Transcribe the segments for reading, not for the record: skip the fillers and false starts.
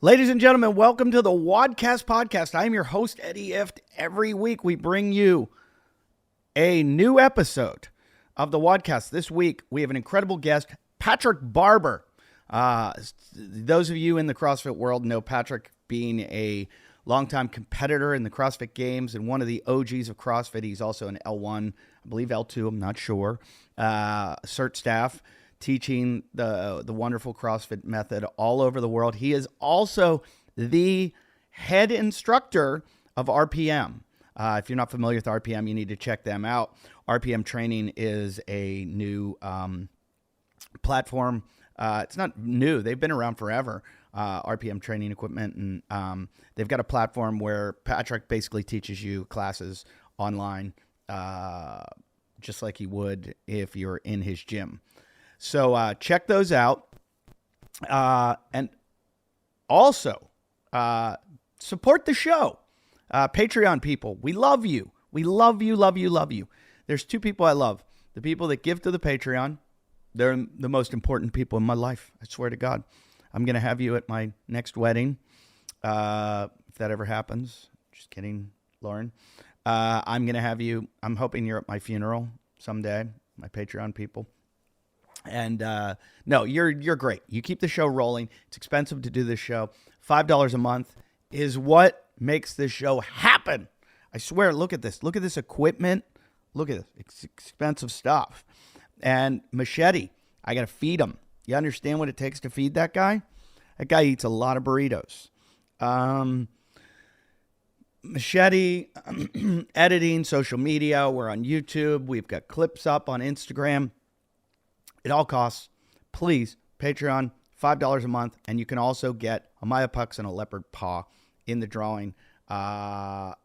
Ladies and gentlemen, welcome to the WODcast podcast. I am your host, Eddie Ifft. Every week we bring you a new episode of the WODcast. This week we have an incredible guest, Patrick Barber. Those of you in the CrossFit world know Patrick being a longtime competitor in the CrossFit Games and one of the OGs of CrossFit. He's also an L1, I believe L2, I'm not sure, Cert staff, teaching the wonderful CrossFit method all over the world. He is also the head instructor of RPM. If you're not familiar with RPM, you need to check them out. RPM Training is a new platform. It's not new. They've been around forever, RPM Training Equipment. And they've got a platform where Patrick basically teaches you classes online, just like he would if you're in his gym. So check those out. And also support the show. Patreon people, we love you. We love you, love you, love you. There's two people I love. The people that give to the Patreon. They're the most important people in my life. I swear to God. I'm going to have you at my next wedding. If that ever happens. Just kidding, Lauren. I'm going to have you. I'm hoping you're at my funeral someday. My Patreon people. And no, you're great. You keep the show rolling. It's expensive to do this show. $5 a month is what makes this show happen. I swear, look at this. Look at this equipment. Look at this. It's expensive stuff. And Machete, I got to feed him. You understand what it takes to feed that guy? That guy eats a lot of burritos. Machete, editing, social media. We're on YouTube. We've got clips up on Instagram. It all costs, please, Patreon, $5 a month, and you can also get a Maya Pucks and a leopard paw in the drawing. Oh,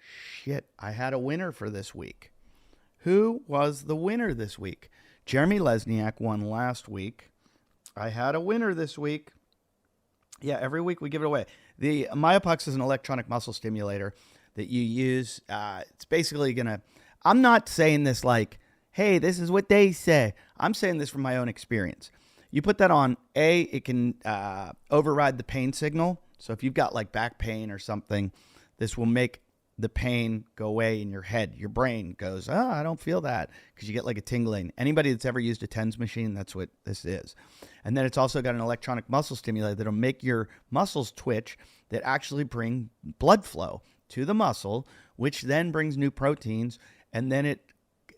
shit, I had a winner for this week. Who was the winner this week? Jeremy Lesniak won last week. I had a winner this week. Yeah, every week we give it away. The Maya Pucks is an electronic muscle stimulator that you use. It's basically going to, I'm not saying this like, hey, this is what they say. I'm saying this from my own experience. You put that on, it can override the pain signal. So if you've got like back pain or something, this will make the pain go away in your head. Your brain goes, oh, I don't feel that, because you get like a tingling. Anybody that's ever used a TENS machine, that's what this is. And then it's also got an electronic muscle stimulator that'll make your muscles twitch that actually bring blood flow to the muscle, which then brings new proteins, and then it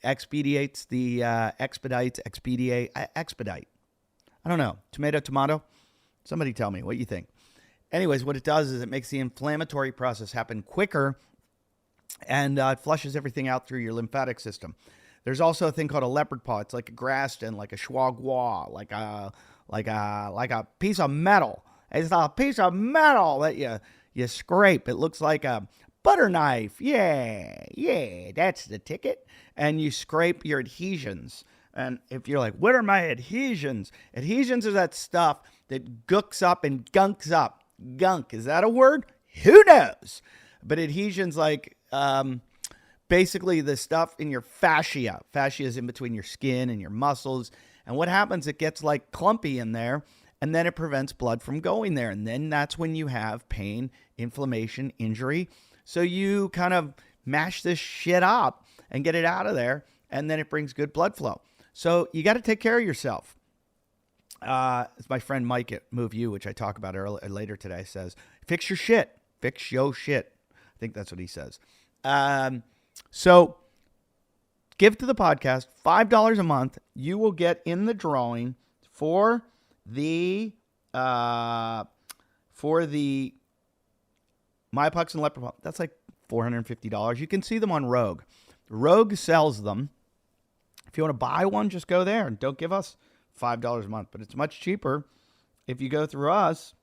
expedite. I don't know. Tomato. Somebody tell me what you think. Anyways, what it does is it makes the inflammatory process happen quicker, and it flushes everything out through your lymphatic system. There's also a thing called a leopard paw. It's like a Graston, like a schwa gua, like a piece of metal. It's a piece of metal that you scrape. It looks like a butter knife. Yeah, that's the ticket. And you scrape your adhesions. And if you're like, what are my adhesions? Adhesions are that stuff that gooks up and gunks up. Gunk, is that a word? Who knows? But adhesions like basically the stuff in your fascia. Fascia is in between your skin and your muscles. And what happens, it gets like clumpy in there, and then it prevents blood from going there. And then that's when you have pain, inflammation, injury. So you kind of mash this shit up and get it out of there, and then it brings good blood flow. So you got to take care of yourself. As my friend Mike at Move You, which I talk about later today, says, fix your shit. Fix your shit. I think that's what he says. So give to the podcast, $5 a month. You will get in the drawing for the My Pucks and Leopard Paw. That's like $450. You can see them on Rogue. Rogue sells them. If you want to buy one, just go there and don't give us $5 a month. But it's much cheaper if you go through us.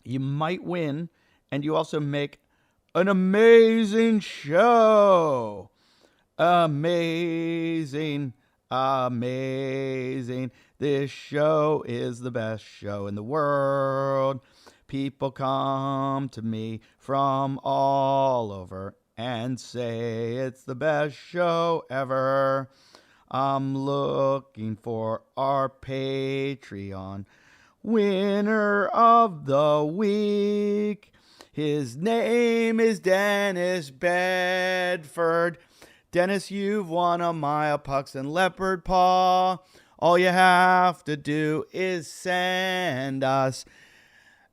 You might win, and you also make an amazing show. Amazing. This show is the best show in the world. People come to me from all over and say it's the best show ever. I'm looking for our Patreon. winner of the week. His name is Dennis Bedford. Dennis, you've won a Maya Pucks and Leopard Paw. All you have to do is send us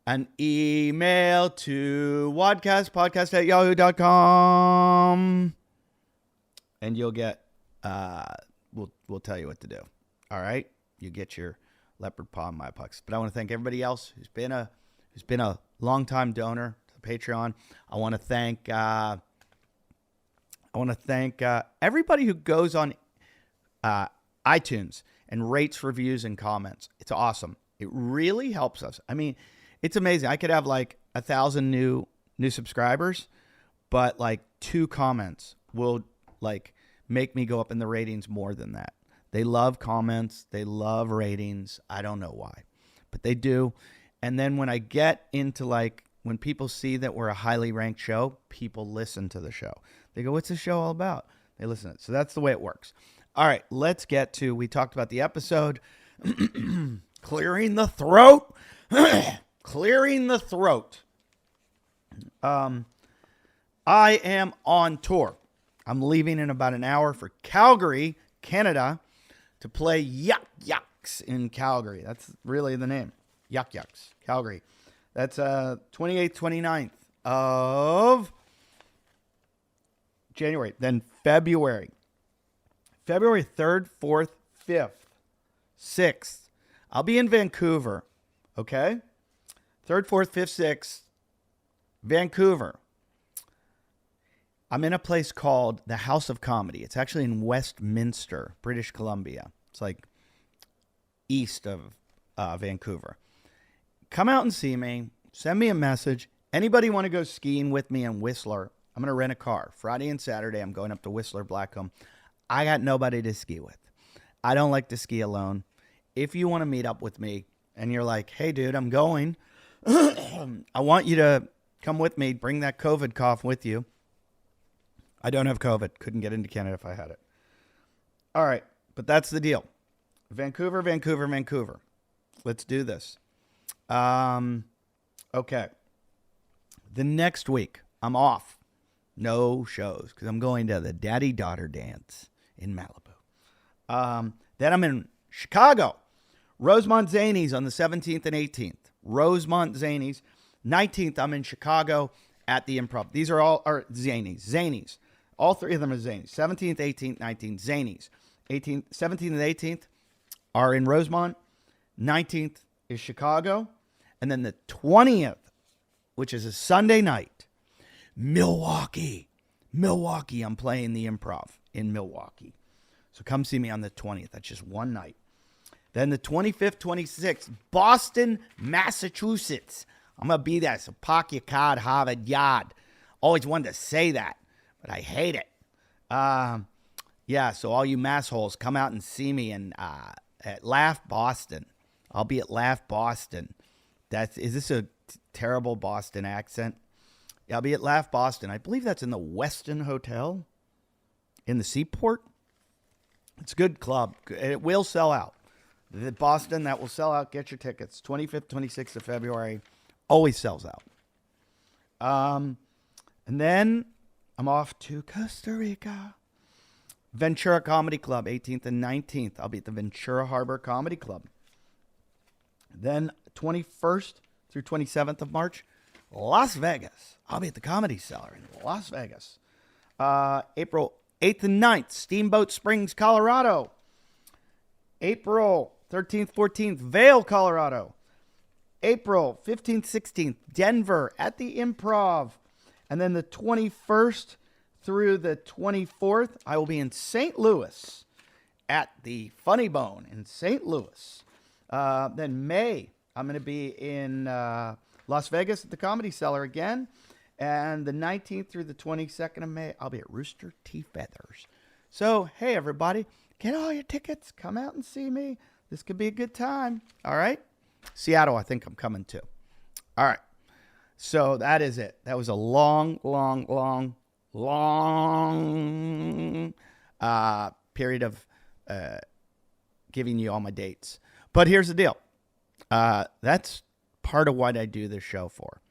an email to WODcast@yahoo.com, and you'll get, we'll tell you what to do. All right? You get your Leopard Paw and Maya Pucks. But I want to thank everybody else who's been a longtime donor to the Patreon. I want to thank everybody who goes on iTunes and rates, reviews, and comments. It's awesome. It really helps us. I mean, it's amazing. I could have like 1,000 new subscribers, but like 2 comments will like make me go up in the ratings more than that. They love comments. They love ratings. I don't know why, but they do. And then when I get into like, when people see that we're a highly ranked show, people listen to the show. They go, what's the show all about? They listen to it. So that's the way it works. All right, let's get to, we talked about the episode, clearing the throat, clearing the throat. I am on tour. I'm leaving in about an hour for Calgary, Canada, to play Yuck Yucks in Calgary. That's really the name. Yuck Yucks, Calgary. That's 28th, 29th of January. Then February 3rd, 4th, 5th, 6th. I'll be in Vancouver, okay? 3rd, 4th, 5th, 6th, Vancouver. I'm in a place called the House of Comedy. It's actually in Westminster, British Columbia. It's like east of Vancouver. Come out and see me. Send me a message. Anybody want to go skiing with me in Whistler? I'm going to rent a car. Friday and Saturday, I'm going up to Whistler, Blackcomb. I got nobody to ski with. I don't like to ski alone. If you want to meet up with me and you're like, hey, dude, I'm going. I want you to come with me. Bring that COVID cough with you. I don't have COVID. Couldn't get into Canada if I had it. All right. But that's the deal. Vancouver, Vancouver, Vancouver. Let's do this. Okay. The next week, I'm off. No shows because I'm going to the daddy-daughter dance in Malibu. Then I'm in Chicago. Rosemont Zanies on the 17th and 18th. Rosemont Zanies. 19th, I'm in Chicago at the Improv. These are all Zanies. All 3 of them are Zanies. 17th, 18th, 19th, Zanies. 17th and 18th are in Rosemont. 19th is Chicago. And then the 20th, which is a Sunday night, Milwaukee, I'm playing the Improv in Milwaukee. So come see me on the 20th. That's just one night. Then the 25th, 26th, Boston, Massachusetts. I'm going to be there. So park your car at Harvard Yard. Always wanted to say that, but I hate it. Yeah, so all you massholes, come out and see me at Laugh Boston. I'll be at Laugh Boston. Is this a terrible Boston accent? Yeah, I'll be at Laugh Boston. I believe that's in the Westin Hotel in the Seaport. It's a good club. It will sell out. The Boston, that will sell out. Get your tickets. 25th, 26th of February. Always sells out. And then I'm off to Costa Rica. Ventura Comedy Club, 18th and 19th. I'll be at the Ventura Harbor Comedy Club. Then 21st through 27th of March, Las Vegas. I'll be at the Comedy Cellar in Las Vegas. April 8th and 9th, Steamboat Springs, Colorado. April 13th, 14th, Vail, Colorado. April 15th, 16th, Denver at the Improv. And then the 21st through the 24th, I will be in St. Louis at the Funny Bone in St. Louis. Then May, I'm going to be in Las Vegas at the Comedy Cellar again. And the 19th through the 22nd of May, I'll be at Rooster T. Feathers. So, hey, everybody, get all your tickets. Come out and see me. This could be a good time. All right? Seattle, I think I'm coming to. All right. So that is it. That was a long period of giving you all my dates. But here's the deal. That's part of what I do this show for.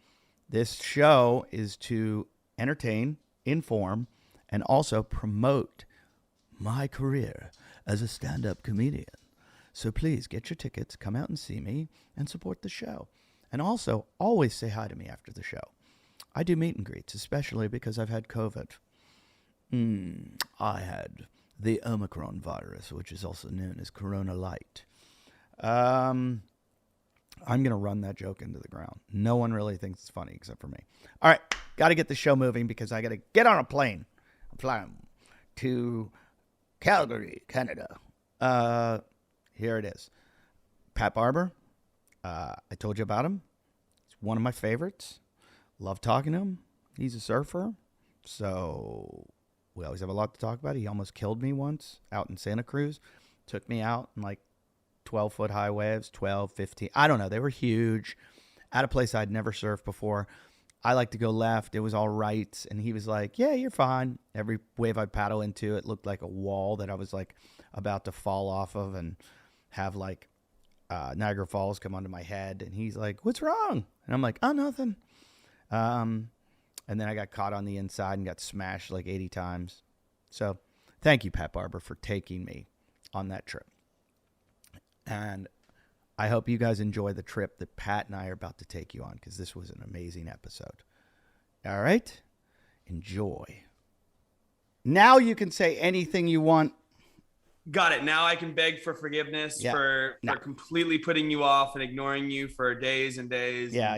This show is to entertain, inform, and also promote my career as a stand-up comedian. So please get your tickets, come out and see me, and support the show. And also, always say hi to me after the show. I do meet and greets, especially because I've had COVID. I had the Omicron virus, which is also known as Corona Light. I'm going to run that joke into the ground. No one really thinks it's funny except for me. All right, got to get the show moving because I got to get on a plane. I'm flying to Calgary, Canada. Here it is. Pat Barber. I told you about him. He's one of my favorites. Love talking to him. He's a surfer. So we always have a lot to talk about. He almost killed me once out in Santa Cruz. Took me out in like 12-foot high waves, 12, 15. I don't know. They were huge. At a place I'd never surfed before. I like to go left. It was all right. And he was like, yeah, you're fine. Every wave I'd paddle into, it looked like a wall that I was like about to fall off of and have like Niagara Falls come onto my head. And he's like, what's wrong? And I'm like, oh, nothing. And then I got caught on the inside and got smashed like 80 times. So thank you, Pat Barber, for taking me on that trip. And I hope you guys enjoy the trip that Pat and I are about to take you on because this was an amazing episode. All right? Enjoy. Now you can say anything you want. Got it. Now I can beg for forgiveness for completely putting you off and ignoring you for days and days. Yeah.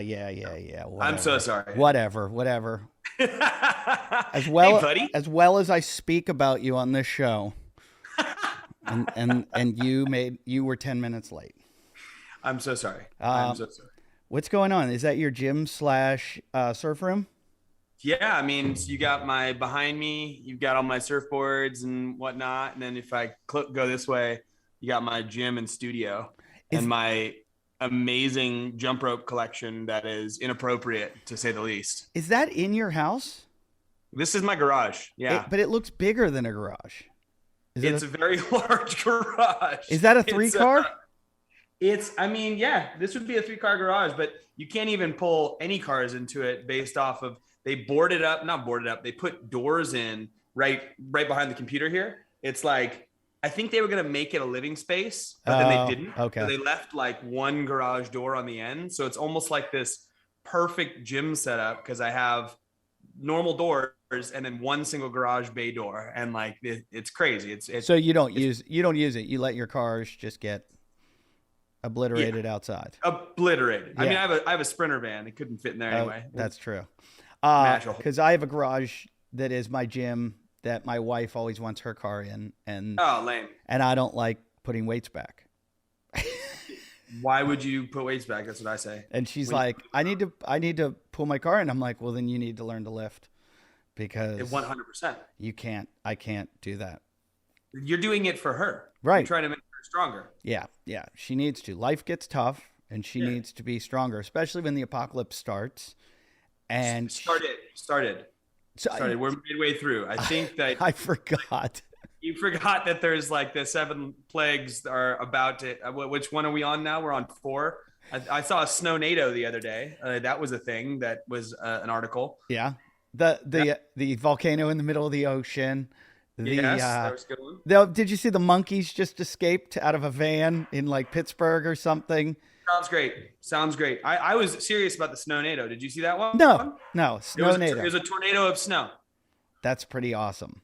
Whatever. I'm so sorry. Whatever. As well, hey, buddy. As well as I speak about you on this show. and you were 10 minutes late. I'm so sorry. I'm so sorry. What's going on? Is that your gym / surf room? Yeah, I mean, so you got behind me, you've got all my surfboards and whatnot. And then if I go this way, you got my gym and studio and my amazing jump rope collection that is inappropriate to say the least. Is that in your house? This is my garage. Yeah. But it looks bigger than a garage. It's a very large garage. Is that a 3-car? This would be a 3-car garage, but you can't even pull any cars into it based off of, they not boarded up. They put doors in right behind the computer here. It's like, I think they were going to make it a living space, but then they didn't. Okay. So they left like one garage door on the end. So it's almost like this perfect gym setup because I have normal doors and then one single garage bay door. And like, it's crazy. It's so you don't use it. You let your cars just get obliterated outside. Obliterated. Yeah. I mean, I have a Sprinter van. It couldn't fit in there anyway. That's true. Because I have a garage that is my gym that my wife always wants her car in, and lame. And I don't like putting weights back. Why would you put weights back? That's what I say. And she's like, I need to pull my car in. I'm like, well, then you need to learn to lift because 100%. I can't do that. You're doing it for her, right? You're trying to make her stronger. Yeah. She needs to. Life gets tough, and she needs to be stronger, especially when the apocalypse starts. And started. We're midway through. I think that I forgot. You forgot that there's like the 7 plagues are about to. Which one are we on now? We're on 4. I saw a snow-nado the other day. That was a thing. That was an article. Yeah. The volcano in the middle of the ocean. That was a good one. Did you see the monkeys just escaped out of a van in like Pittsburgh or something? Sounds great. I was serious about the snow-nado. Did you see that one? No. Snow-nado. It was a tornado of snow. That's pretty awesome.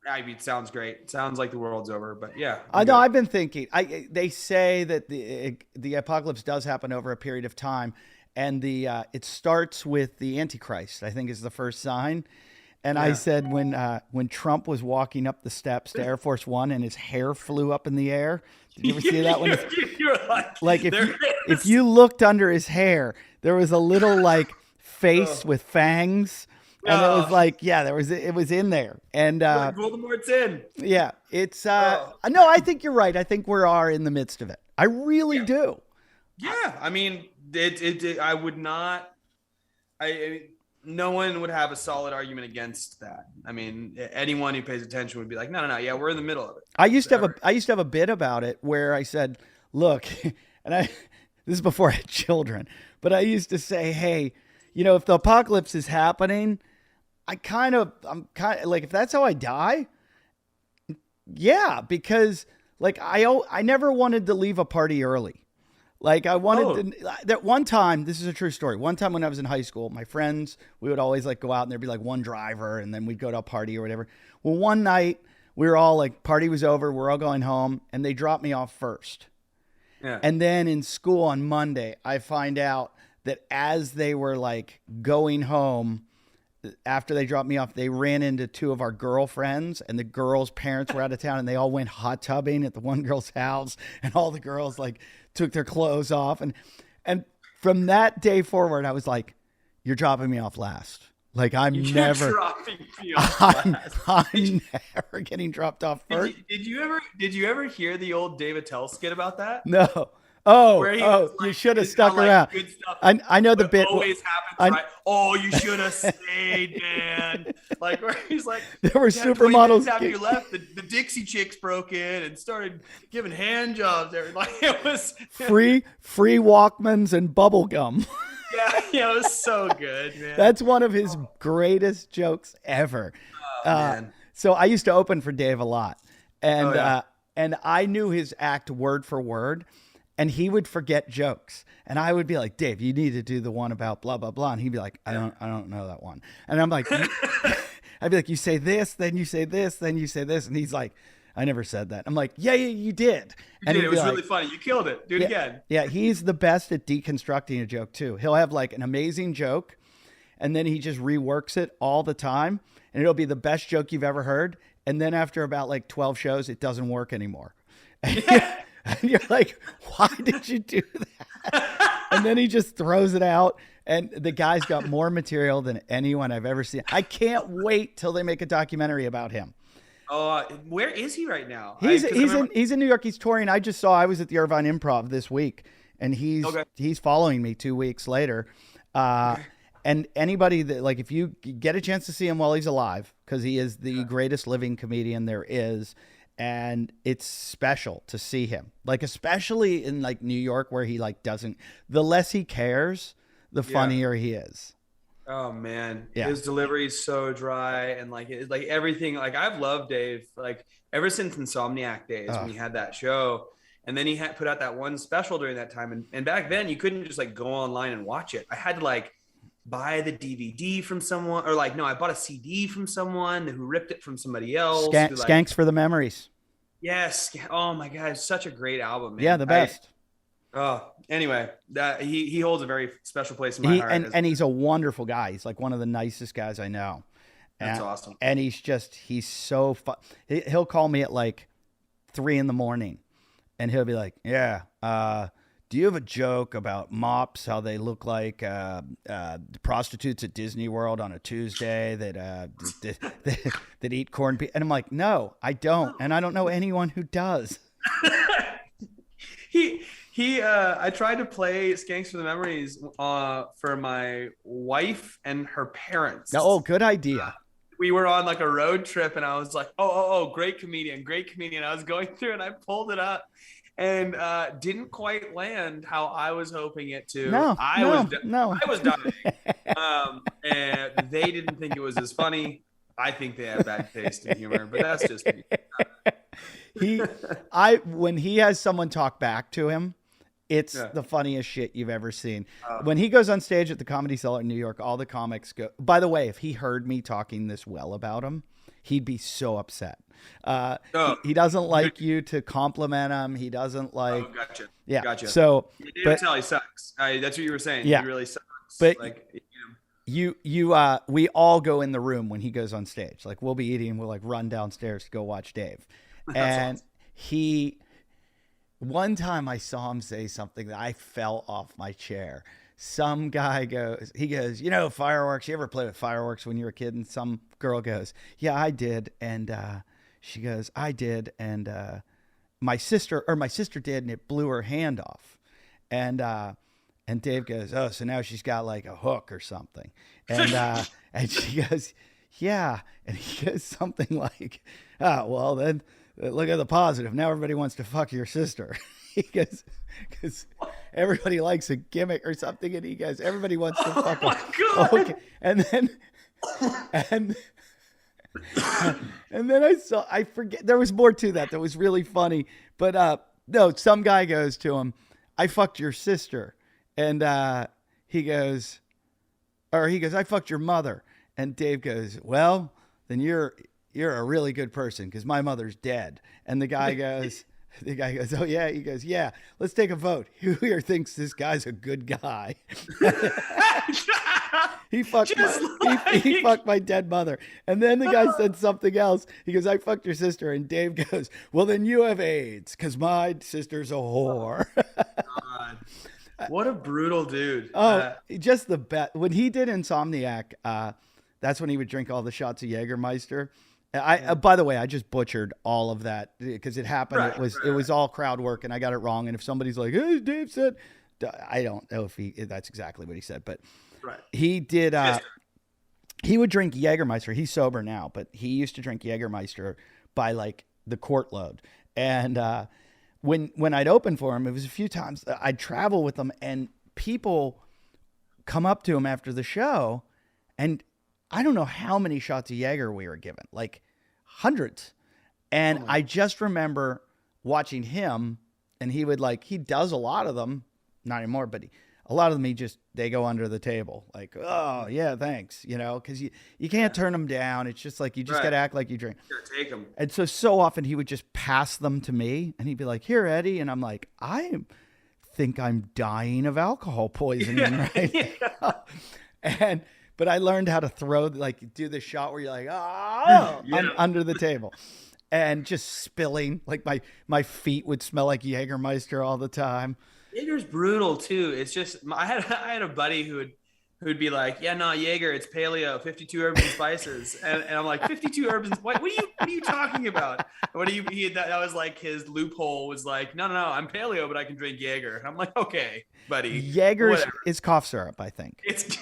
I mean, it sounds great. It sounds like the world's over, but yeah. I know. I've been thinking. They say that the apocalypse does happen over a period of time, and it starts with the Antichrist, I think, is the first sign. And I said when Trump was walking up the steps to Air Force One and his hair flew up in the air. Did you ever see that one? You were like if you looked under his hair, there was a little like face with fangs. And it was like, it was in there. And Voldemort's in. Yeah, it's no, I think you're right. I think we are in the midst of it. I really do. Yeah, I mean, I would not. No one would have a solid argument against that. I mean, anyone who pays attention would be like, no, yeah, we're in the middle of it. I used to have a bit about it where I said, look, and This is before I had children. But I used to say, hey, if the apocalypse is happening, I'm kind of like, if that's how I die, yeah, because like I never wanted to leave a party early. Like I wanted to, that one time, this is a true story. One time when I was in high school, my friends, we would always like go out and there'd be like one driver and then we'd go to a party or whatever. Well, one night we were all like, party was over. We're all going home and they dropped me off first. Yeah. And then in school on Monday, I find out that as they were like going home, after they dropped me off, they ran into two of our girlfriends and the girls' parents were out of town and they all went hot tubbing at the one girl's house and all the girls like took their clothes off. And from that day forward, I was like, you're dropping me off last. Like I'm never getting dropped off first. Did you ever hear the old David Tell skit about that? No. Like, you should have stuck around. Good stuff, I know the bit always happens, right? Oh, you should have stayed, man. Like where he's like, there were supermodels after you left. The Dixie Chicks broke in and started giving hand jobs. Like it was free Walkmans and bubble gum. Yeah, it was so good, man. That's one of his greatest jokes ever. Man. So I used to open for Dave a lot, and I knew his act word for word. And he would forget jokes. And I would be like, Dave, you need to do the one about blah, blah, blah. And he'd be like, I don't know that one. And I'm like, I'd be like, you say this, then you say this, then you say this. And he's like, I never said that. I'm like, yeah, you did. And it was really funny. You killed it. Do it again. Yeah, he's the best at deconstructing a joke too. He'll have like an amazing joke and then he just reworks it all the time. And it'll be the best joke you've ever heard. And then after about like 12 shows, it doesn't work anymore. And you're like, why did you do that? And then he just throws it out. And the guy's got more material than anyone I've ever seen. I can't wait till they make a documentary about him. Where is he right now? He's in New York. He's touring. I was at the Irvine Improv this week, and he's following me 2 weeks later. And anybody that like, if you get a chance to see him while he's alive, because he is the greatest living comedian there is. And it's special to see him, like, especially in like New York where he like the less he cares, the funnier he is. Oh man. Yeah. His delivery is so dry. And like, it's like everything, like I've loved Dave, like ever since Insomniac days when he had that show. And then he had put out that one special during that time. And back then you couldn't just like go online and watch it. I had to like buy the DVD from someone, or like, no, I bought a CD from someone who ripped it from somebody else. Skanks for the Memories. Yes. Oh my God. It's such a great album, man. Yeah. The best. Anyway, that he holds a very special place in my heart. And he's a wonderful guy. He's like one of the nicest guys I know. That's awesome. And he's so fun. He'll call me at like 3 a.m. and he'll be like, yeah, do you have a joke about mops, how they look like prostitutes at Disney World on a Tuesday that eat corned beef? And I'm like, no, I don't. And I don't know anyone who does. I tried to play Skanks for the Memories for my wife and her parents. Oh, good idea. We were on like a road trip and I was like, oh, great comedian. I was going through and I pulled it up. And didn't quite land how I was hoping it to. I was dying. And they didn't think it was as funny. I think they have bad taste in humor, but that's just me. When he has someone talk back to him, it's the funniest shit you've ever seen. When he goes on stage at the Comedy Cellar in New York, all the comics go. By the way, if he heard me talking this well about him, he'd be so upset. He doesn't like you to compliment him. He doesn't like. Oh, gotcha. Yeah, gotcha. So, but tell he sucks. That's what you were saying. Yeah, he really sucks. But like, we all go in the room when he goes on stage. Like we'll be eating, we'll like run downstairs to go watch Dave. And awesome. One time I saw him say something that I fell off my chair. Some guy goes, fireworks. You ever play with fireworks when you were a kid? And some girl goes, yeah, I did. And she goes, I did. And my sister did, and it blew her hand off. And Dave goes, oh, so now she's got like a hook or something. And and she goes, yeah. And he goes something like, well, then look at the positive. Now everybody wants to fuck your sister. He goes, everybody likes a gimmick or something, and he goes, everybody wants to fuck him. my God. Okay. And then and then I forget, there was more to that was really funny, but no, some guy goes to him, I fucked your sister, and he goes, I fucked your mother, and Dave goes, well, then you're a really good person because my mother's dead. And the guy goes, oh yeah. He goes, yeah, let's take a vote. Who here thinks this guy's a good guy? He fucked he fucked my dead mother. And then the guy said something else. He goes, I fucked your sister. And Dave goes, well, then you have AIDS because my sister's a whore. God. What a brutal dude. Just the best. When he did Insomniac, that's when he would drink all the shots of Jägermeister. By the way, I just butchered all of that because it happened. Right, it was all crowd work, and I got it wrong. And if somebody's like, "Hey, Dave said," I don't know if that's exactly what he said, but he did. He would drink Jägermeister. He's sober now, but he used to drink Jägermeister by like the quart load. And when I'd open for him, it was a few times I'd travel with him, and people come up to him after the show, and I don't know how many shots of Jaeger we were given, like hundreds. And I just remember watching him, and he does a lot of them, not anymore, but a lot of them, they go under the table. Like, oh yeah, thanks. Cause you can't turn them down. It's just like, you just got to act like you drink. You gotta take them. And so often he would just pass them to me, and he'd be like, here, Eddie. And I'm like, I think I'm dying of alcohol poisoning right now. But I learned how to do the shot where you're like, under the table, and just spilling. Like my feet would smell like Jägermeister all the time. Jaeger's brutal too. It's just, I had a buddy who would be like, yeah, no, Jaeger, it's paleo, 52 herbs and spices. And I'm like, 52 herbs and what are you talking about? That was like his loophole was like, no, I'm paleo, but I can drink Jaeger. And I'm like, okay, buddy. Jaeger is cough syrup, I think. It's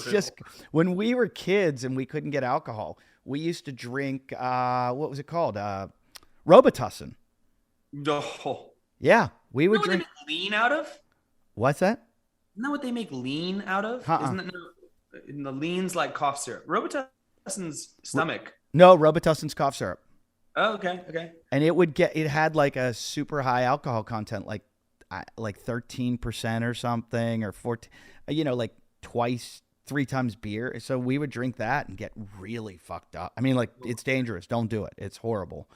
just, when we were kids and we couldn't get alcohol, we used to drink, what was it called? Robitussin. Oh. Yeah, we would drink. What they make lean out of? What's that? Isn't that what they make lean out of? Isn't that the lean's like cough syrup? Robitussin's stomach. No, Robitussin's cough syrup. Oh, okay. And it had like a super high alcohol content, like 13% or something, or 14, like three times beer. So we would drink that and get really fucked up. I mean, like, it's dangerous. Don't do it. It's horrible.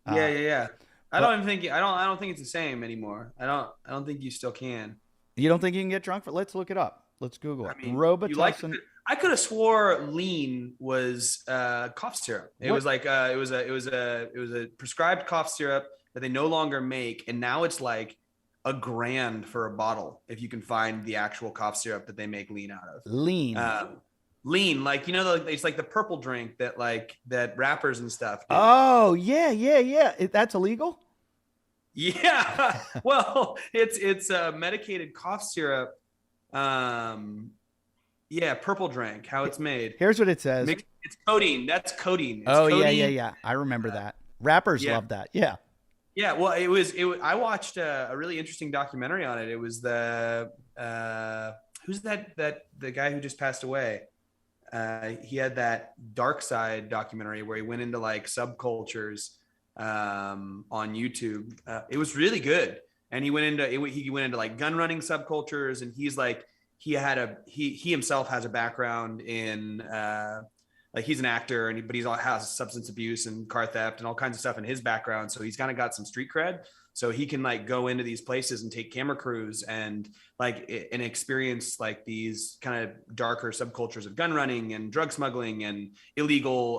Yeah. I don't think it's the same anymore. I don't think you still can. You don't think you can get drunk? Let's look it up. Let's Google it. Robitussin. I could have swore lean was cough syrup. It was a prescribed cough syrup that they no longer make, and now it's like $1,000 for a bottle if you can find the actual cough syrup that they make lean out of. Lean. Lean, like, it's like the purple drink that rappers and stuff do. Oh yeah. That's illegal. Yeah. Well, it's a medicated cough syrup. Purple drink. How it's made. Here's what it says. It's codeine. That's codeine. It's codeine. Yeah. I rememthat. That. Rappers love that. Yeah. Yeah. Well, it was. I watched a really interesting documentary on it. It was the who's the guy who just passed away. He had that Dark Side documentary where he went into like subcultures on YouTube. It was really good, and he went into like gun running subcultures, and he's like he himself has a background in like, he's an actor, but he has substance abuse and car theft and all kinds of stuff in his background, so he's kind of got some street cred. So he can like go into these places and take camera crews and experience like these kind of darker subcultures of gun running and drug smuggling and illegal,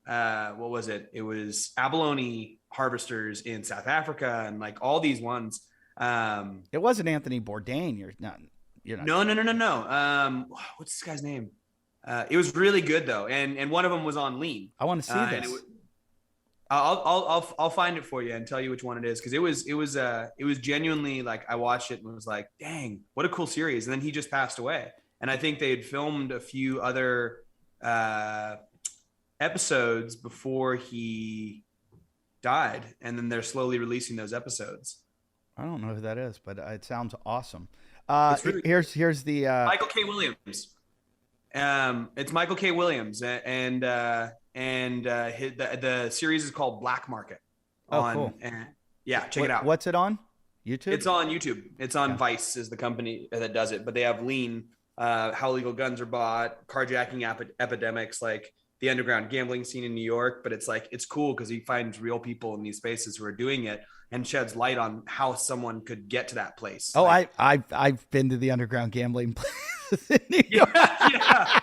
what was it? It was abalone harvesters in South Africa and like all these ones. It wasn't Anthony Bourdain. You're not. No. What's this guy's name? It was really good though. And one of them was on lean. I want to see this. I'll find it for you and tell you which one it is, because it was genuinely like, I watched it and was like, dang, what a cool series. And then he just passed away, and I think they had filmed a few other episodes before he died, and then they're slowly releasing those episodes. I don't know who that is, but it sounds awesome. It's really Here's the Michael K. Williams. It's Michael K. Williams, the series is called Black Market. cool. Yeah, check it out. What's it on? YouTube? It's on YouTube. It's on Vice is the company that does it, but they have Lean, how illegal guns are bought, carjacking epidemics, like the underground gambling scene in New York. But it's like, it's cool because he finds real people in these spaces who are doing it and sheds light on how someone could get to that place. Oh, like, I've been to the underground gambling places in New York. Yeah.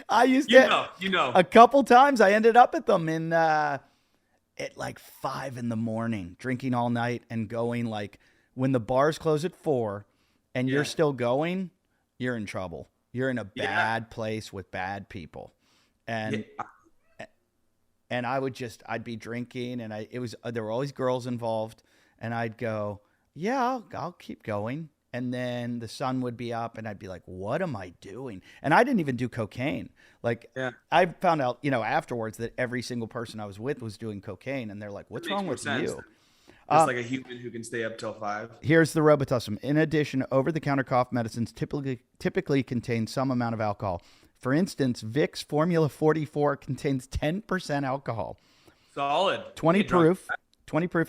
I used a couple times. I ended up at them in at like 5 a.m, drinking all night and going like when the bars close at 4 and you're still going, you're in trouble. You're in a bad place with bad people. And and I'd be drinking and there were always girls involved and I'd go, yeah, I'll keep going. And then the sun would be up and I'd be like, what am I doing? And I didn't even do cocaine. Like I found out, afterwards that every single person I was with was doing cocaine. And they're like, what's wrong with you? It's like a human who can stay up till 5. Here's the Robitussin. In addition, over-the-counter cough medicines typically contain some amount of alcohol. For instance, Vicks Formula 44 contains 10% alcohol. Solid. 20 proof,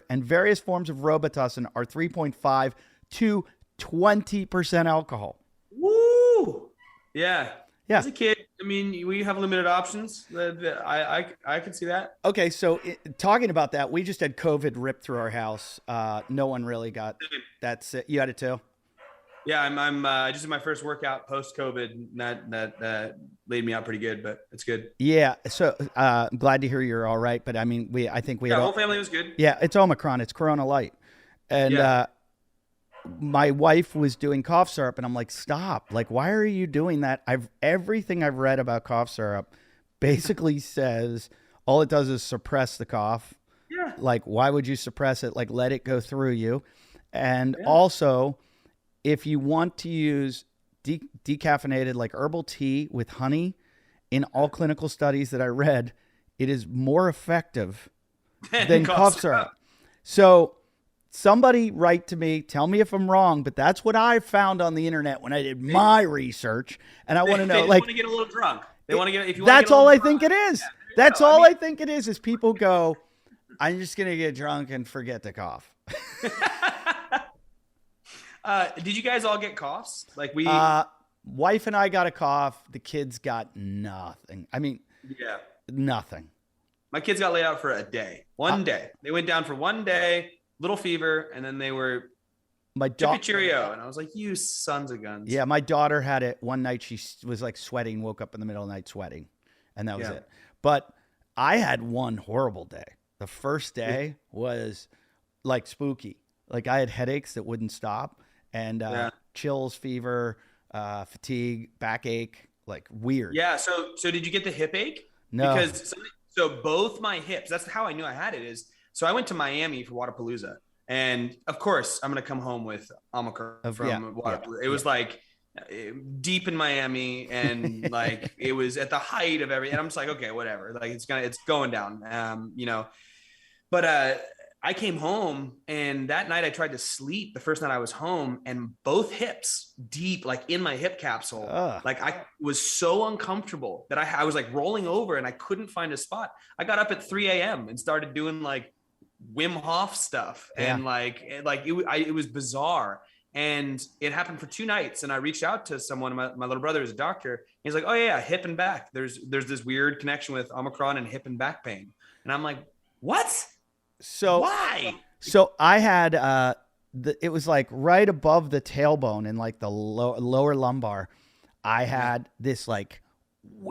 and various forms of Robitussin are 3.5 to 20% alcohol. Woo! Yeah. Yeah. As a kid, I mean, we have limited options. I can see that. Okay, so talking about that, we just had COVID rip through our house. No one really got that's it. You had it too? Yeah, I just did my first workout post COVID. That laid me out pretty good, but it's good. Yeah, so I'm glad to hear you're all right. But I mean, I think we had the whole family was good. Yeah, it's Omicron. It's Corona Light, and my wife was doing cough syrup, and I'm like, stop! Like, why are you doing that? Everything I've read about cough syrup basically says all it does is suppress the cough. Yeah. Like, why would you suppress it? Like, let it go through you, and also, if you want to use decaffeinated like herbal tea with honey, in all clinical studies that I read, it is more effective than cough syrup. So somebody write to me, tell me if I'm wrong, but that's what I found on the internet when I did my research. And I want to know, they like, want to get a little drunk. They want to get, if you that's all I think it is. Yeah, that's all I think it is people go, I'm just going to get drunk and forget to cough. Did you guys all get coughs? Like wife and I got a cough. The kids got nothing. I mean, nothing. My kids got laid out for a day. One day. They went down for one day, little fever, and then they were Cheerio. And I was like, you sons of guns. Yeah, my daughter had it one night. She was like sweating, woke up in the middle of the night sweating, and that was it. But I had one horrible day. The first day was like spooky. Like I had headaches that wouldn't stop. And chills, fever, fatigue, backache, like weird. Yeah. So did you get the hip ache? No. Because so both my hips. That's how I knew I had it. Is so I went to Miami for Wadapalooza, and of course I'm gonna come home with Omicron from Wadapalooza. It was like deep in Miami, and like it was at the height of everything. And I'm just like, okay, whatever. Like it's going down. But I came home, and that night I tried to sleep the first night I was home, and both hips deep, like in my hip capsule. Like I was so uncomfortable that I was like rolling over and I couldn't find a spot. I got up at 3 a.m. and started doing like Wim Hof stuff. And it was bizarre. And it happened for 2 nights. And I reached out to someone, my little brother is a doctor. He's like, oh yeah, hip and back. There's this weird connection with Omicron and hip and back pain. And I'm like, what? So why? So I had it was like right above the tailbone and like the lower lumbar. I had this like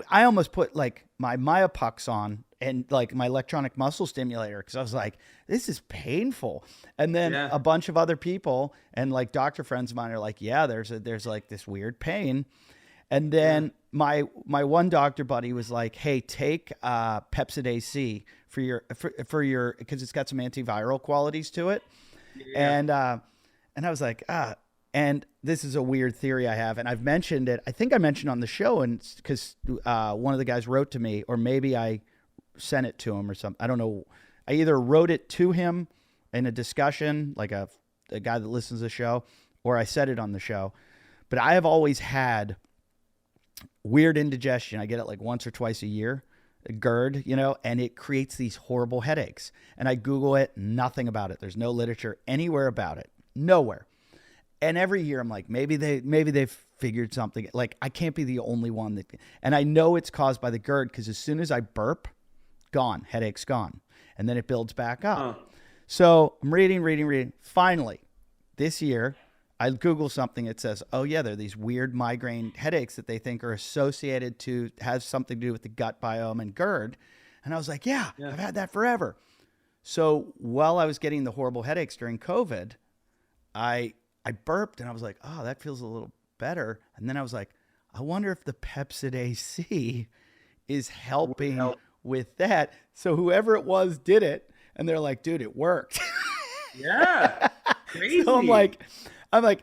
I almost put like my Myopucks on and like my electronic muscle stimulator because I was like, this is painful. And then a bunch of other people and like doctor friends of mine are like, yeah, there's like this weird pain. And then my one doctor buddy was like, hey, take Pepsid AC for your because it's got some antiviral qualities to it. And I was like, and this is a weird theory I have, and I've mentioned it. I think I mentioned on the show, and because one of the guys wrote to me, or maybe I sent it to him or something. I don't know. I either wrote it to him in a discussion, like a a guy that listens to the show, or I said it on the show, but I have always had weird indigestion. I get it like once or twice a year, a GERD, and it creates these horrible headaches. And I Google it, nothing about it. There's no literature anywhere about it. Nowhere. And every year I'm like, maybe they've figured something. Like, I can't be the only one that, and I know it's caused by the GERD because as soon as I burp, gone, headache's gone. And then it builds back up. So I'm reading. Finally, this year, I Google something. It says, oh yeah, there are these weird migraine headaches that they think are associated to, has something to do with the gut biome and GERD. And I was like, yeah. I've had that forever. So while I was getting the horrible headaches during COVID, I burped and I was like, oh, that feels a little better. And then I was like, I wonder if the Pepsid AC is helping with that. So whoever it was did it. And they're like, dude, it worked. Yeah. Crazy. So I'm like, I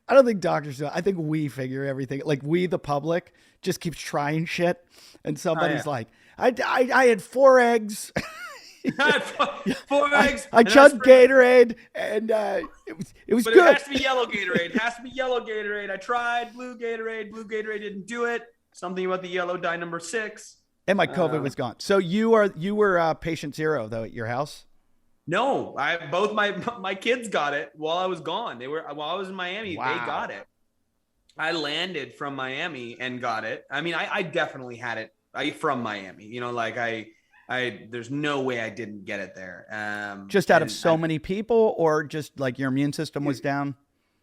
don't think doctors do. I think we figure everything. Like, we, the public, just keeps trying shit. And somebody's like, I had 4 eggs. 4 eggs. I chugged Gatorade, and it was but good. It has to be yellow Gatorade. It has to be yellow Gatorade. I tried blue Gatorade. Blue Gatorade didn't do it. Something about the yellow dye number 6. And my COVID was gone. So you were patient zero though at your house? No, both my kids got it while I was gone. While I was in Miami. Wow. They got it. I landed from Miami and got it. I mean, I definitely had it from Miami. There's no way I didn't get it there. Just out of so many people, or just like your immune system was down?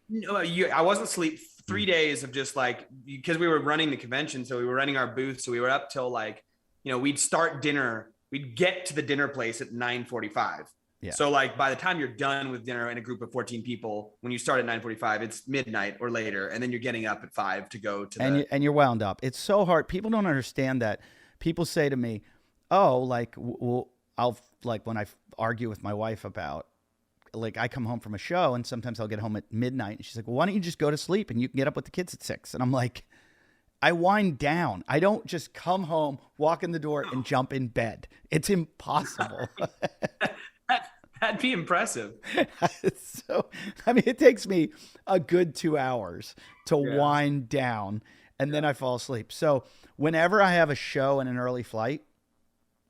No, I wasn't asleep. 3 days of just like, because we were running the convention, so we were running our booth, so we were up till like, we'd start dinner. We'd get to the dinner place at 9:45. Yeah. So like by the time you're done with dinner in a group of 14 people, when you start at 9:45, it's midnight or later, and then you're getting up at 5 to go to and you're wound up. It's so hard. People don't understand that. People say to me, "Oh, like, well, I'll like when I argue with my wife about." Like, I come home from a show and sometimes I'll get home at midnight and she's like, well, why don't you just go to sleep and you can get up with the kids at 6? And I'm like, I wind down. I don't just come home, walk in the door and jump in bed. It's impossible. That'd be impressive. So, I mean, it takes me a good 2 hours to wind down and then I fall asleep. So whenever I have a show and an early flight,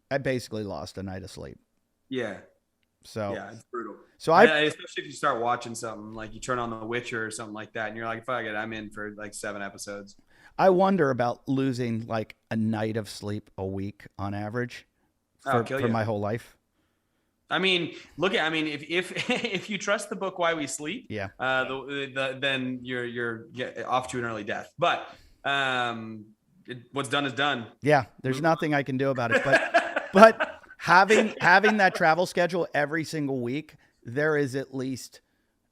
I basically lost a night of sleep. Yeah. So yeah, it's brutal. So especially if you start watching something like you turn on The Witcher or something like that, and you're like, fuck it, I'm in for like 7 episodes. I wonder about losing like a night of sleep a week on average for my whole life. I mean, if you trust the book Why We Sleep, then you're off to an early death. But what's done is done. Yeah, there's nothing I can do about it. But having that travel schedule every single week, there is at least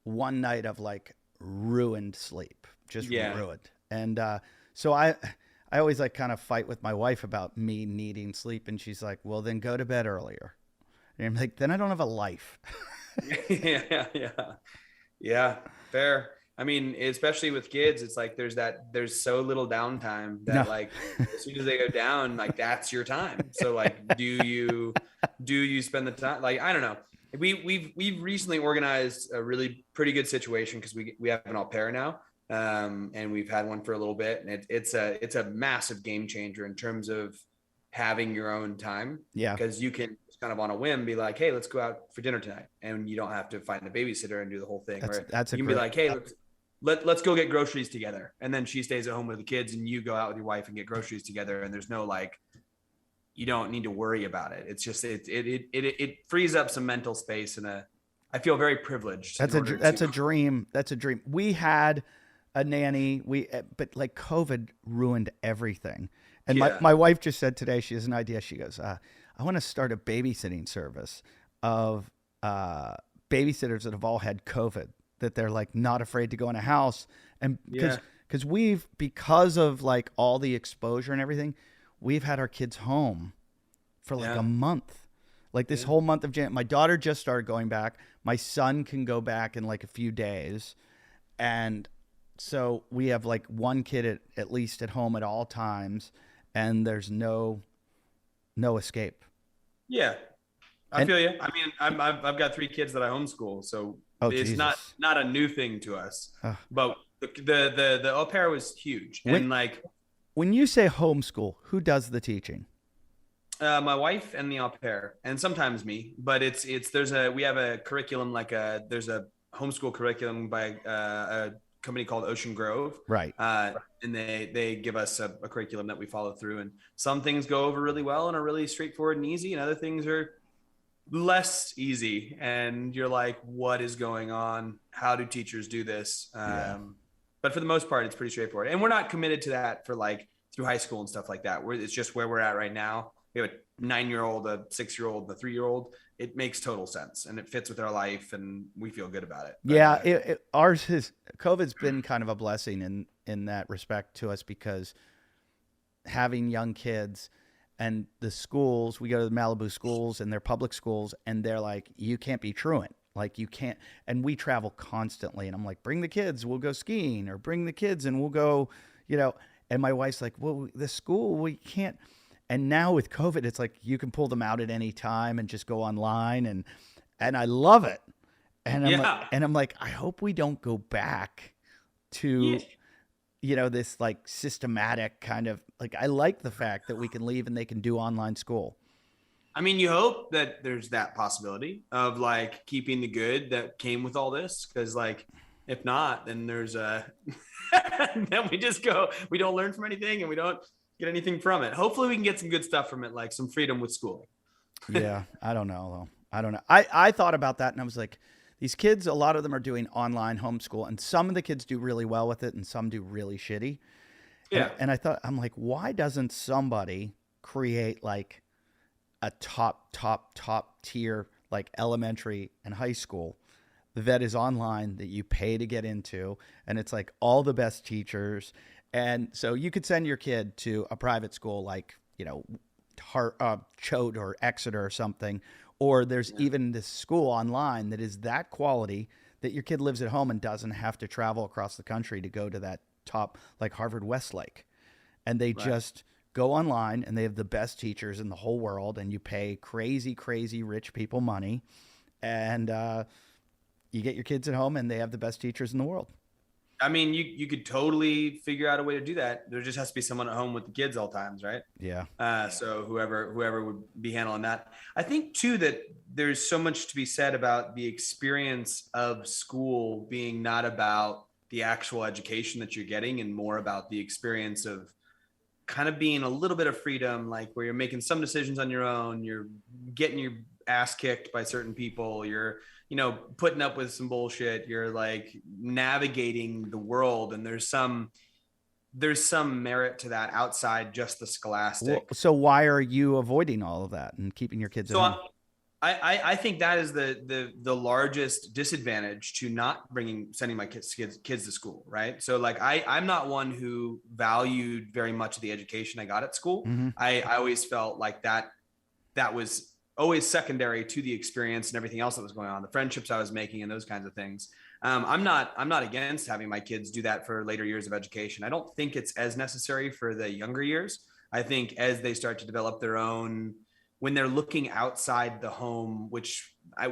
one night of like ruined sleep, just ruined. And so I always like kind of fight with my wife about me needing sleep, and she's like, "Well, then go to bed earlier." And I'm like, "Then I don't have a life." Yeah, fair. I mean, especially with kids, it's like there's so little downtime that like as soon as they go down, like that's your time. So like, do you spend the time? Like, I don't know. We've recently organized a really pretty good situation because we have an au pair now, and we've had one for a little bit, and it's a massive game changer in terms of having your own time. Yeah, because you can kind of on a whim be like, hey, let's go out for dinner tonight, and you don't have to find a babysitter and do the whole thing. You can be like, hey, let's go get groceries together, and then she stays at home with the kids, and you go out with your wife and get groceries together, and there's no like. You don't need to worry about it. It's just it frees up some mental space, and I feel very privileged. That's a dream. That's a dream. We had a nanny. But like COVID ruined everything. And my wife just said today, she has an idea. She goes, I want to start a babysitting service of babysitters that have all had COVID, that they're like not afraid to go in a house, and because because of like all the exposure and everything. We've had our kids home for like a month, like this whole month of January. My daughter just started going back. My son can go back in like a few days. And so we have like one kid at least at home at all times, and there's no escape. Yeah. I feel you. I mean, I've got 3 kids that I homeschool. So Oh, It's Jesus. not a new thing to us, Ugh. but the au pair was huge. When And like when you say homeschool, who does the teaching? my wife and the au pair, and sometimes me. But we have a curriculum there's a homeschool curriculum by a company called Ocean Grove, Right. and they give us a curriculum that we follow through. And some things go over really well and are really straightforward and easy, and other things are less easy. And you're like, what is going on? How do teachers do this? Yeah. But for the most part, it's pretty straightforward. And we're not committed to that for like through high school and stuff like that. It's just where we're at right now. We have a 9-year-old, a 6-year-old, and a 3-year-old. It makes total sense and it fits with our life, and we feel good about it. But, Yeah, ours is COVID's been kind of a blessing in that respect to us, because having young kids and the schools, we go to the Malibu schools and they're public schools, and they're like, you can't be truant. Like you can't, and we travel constantly, and I'm like, bring the kids, we'll go skiing, or bring the kids and we'll go, and my wife's like, well, the school, we can't. And now with COVID, it's like you can pull them out at any time and just go online, and I love it. And yeah. I'm like, I hope we don't go back Yeah. to, this like systematic kind of, like, I like the fact that we can leave and they can do online school. I mean, you hope that there's that possibility of like keeping the good that came with all this. Cause like, if not, then there's then we don't learn from anything and we don't get anything from it. Hopefully we can get some good stuff from it, like some freedom with schooling. Yeah. I don't know though. I don't know. I thought about that and I was like, these kids, a lot of them are doing online homeschool, and some of the kids do really well with it and some do really shitty. Yeah. And I thought, I'm like, why doesn't somebody create like a top tier, like elementary and high school that is online that you pay to get into, and it's like all the best teachers. And so you could send your kid to a private school like, Choate or Exeter or something, or there's even this school online that is that quality that your kid lives at home and doesn't have to travel across the country to go to that top, like Harvard Westlake. And they just go online and they have the best teachers in the whole world, and you pay crazy, crazy rich people money, and you get your kids at home and they have the best teachers in the world. I mean, you could totally figure out a way to do that. There just has to be someone at home with the kids all times, right? Yeah. So whoever would be handling that. I think too that there's so much to be said about the experience of school being not about the actual education that you're getting, and more about the experience of kind of being a little bit of freedom, like where you're making some decisions on your own, you're getting your ass kicked by certain people, you're putting up with some bullshit, you're like navigating the world, and there's some merit to that outside just the scholastic. Well, so why are you avoiding all of that and keeping your kids at home? I think that is the largest disadvantage to not sending my kids to school, right? So like I'm not one who valued very much the education I got at school. Mm-hmm. I always felt like that was always secondary to the experience and everything else that was going on, the friendships I was making and those kinds of things. I'm not against having my kids do that for later years of education. I don't think it's as necessary for the younger years. I think as they start to develop their own, when they're looking outside the home,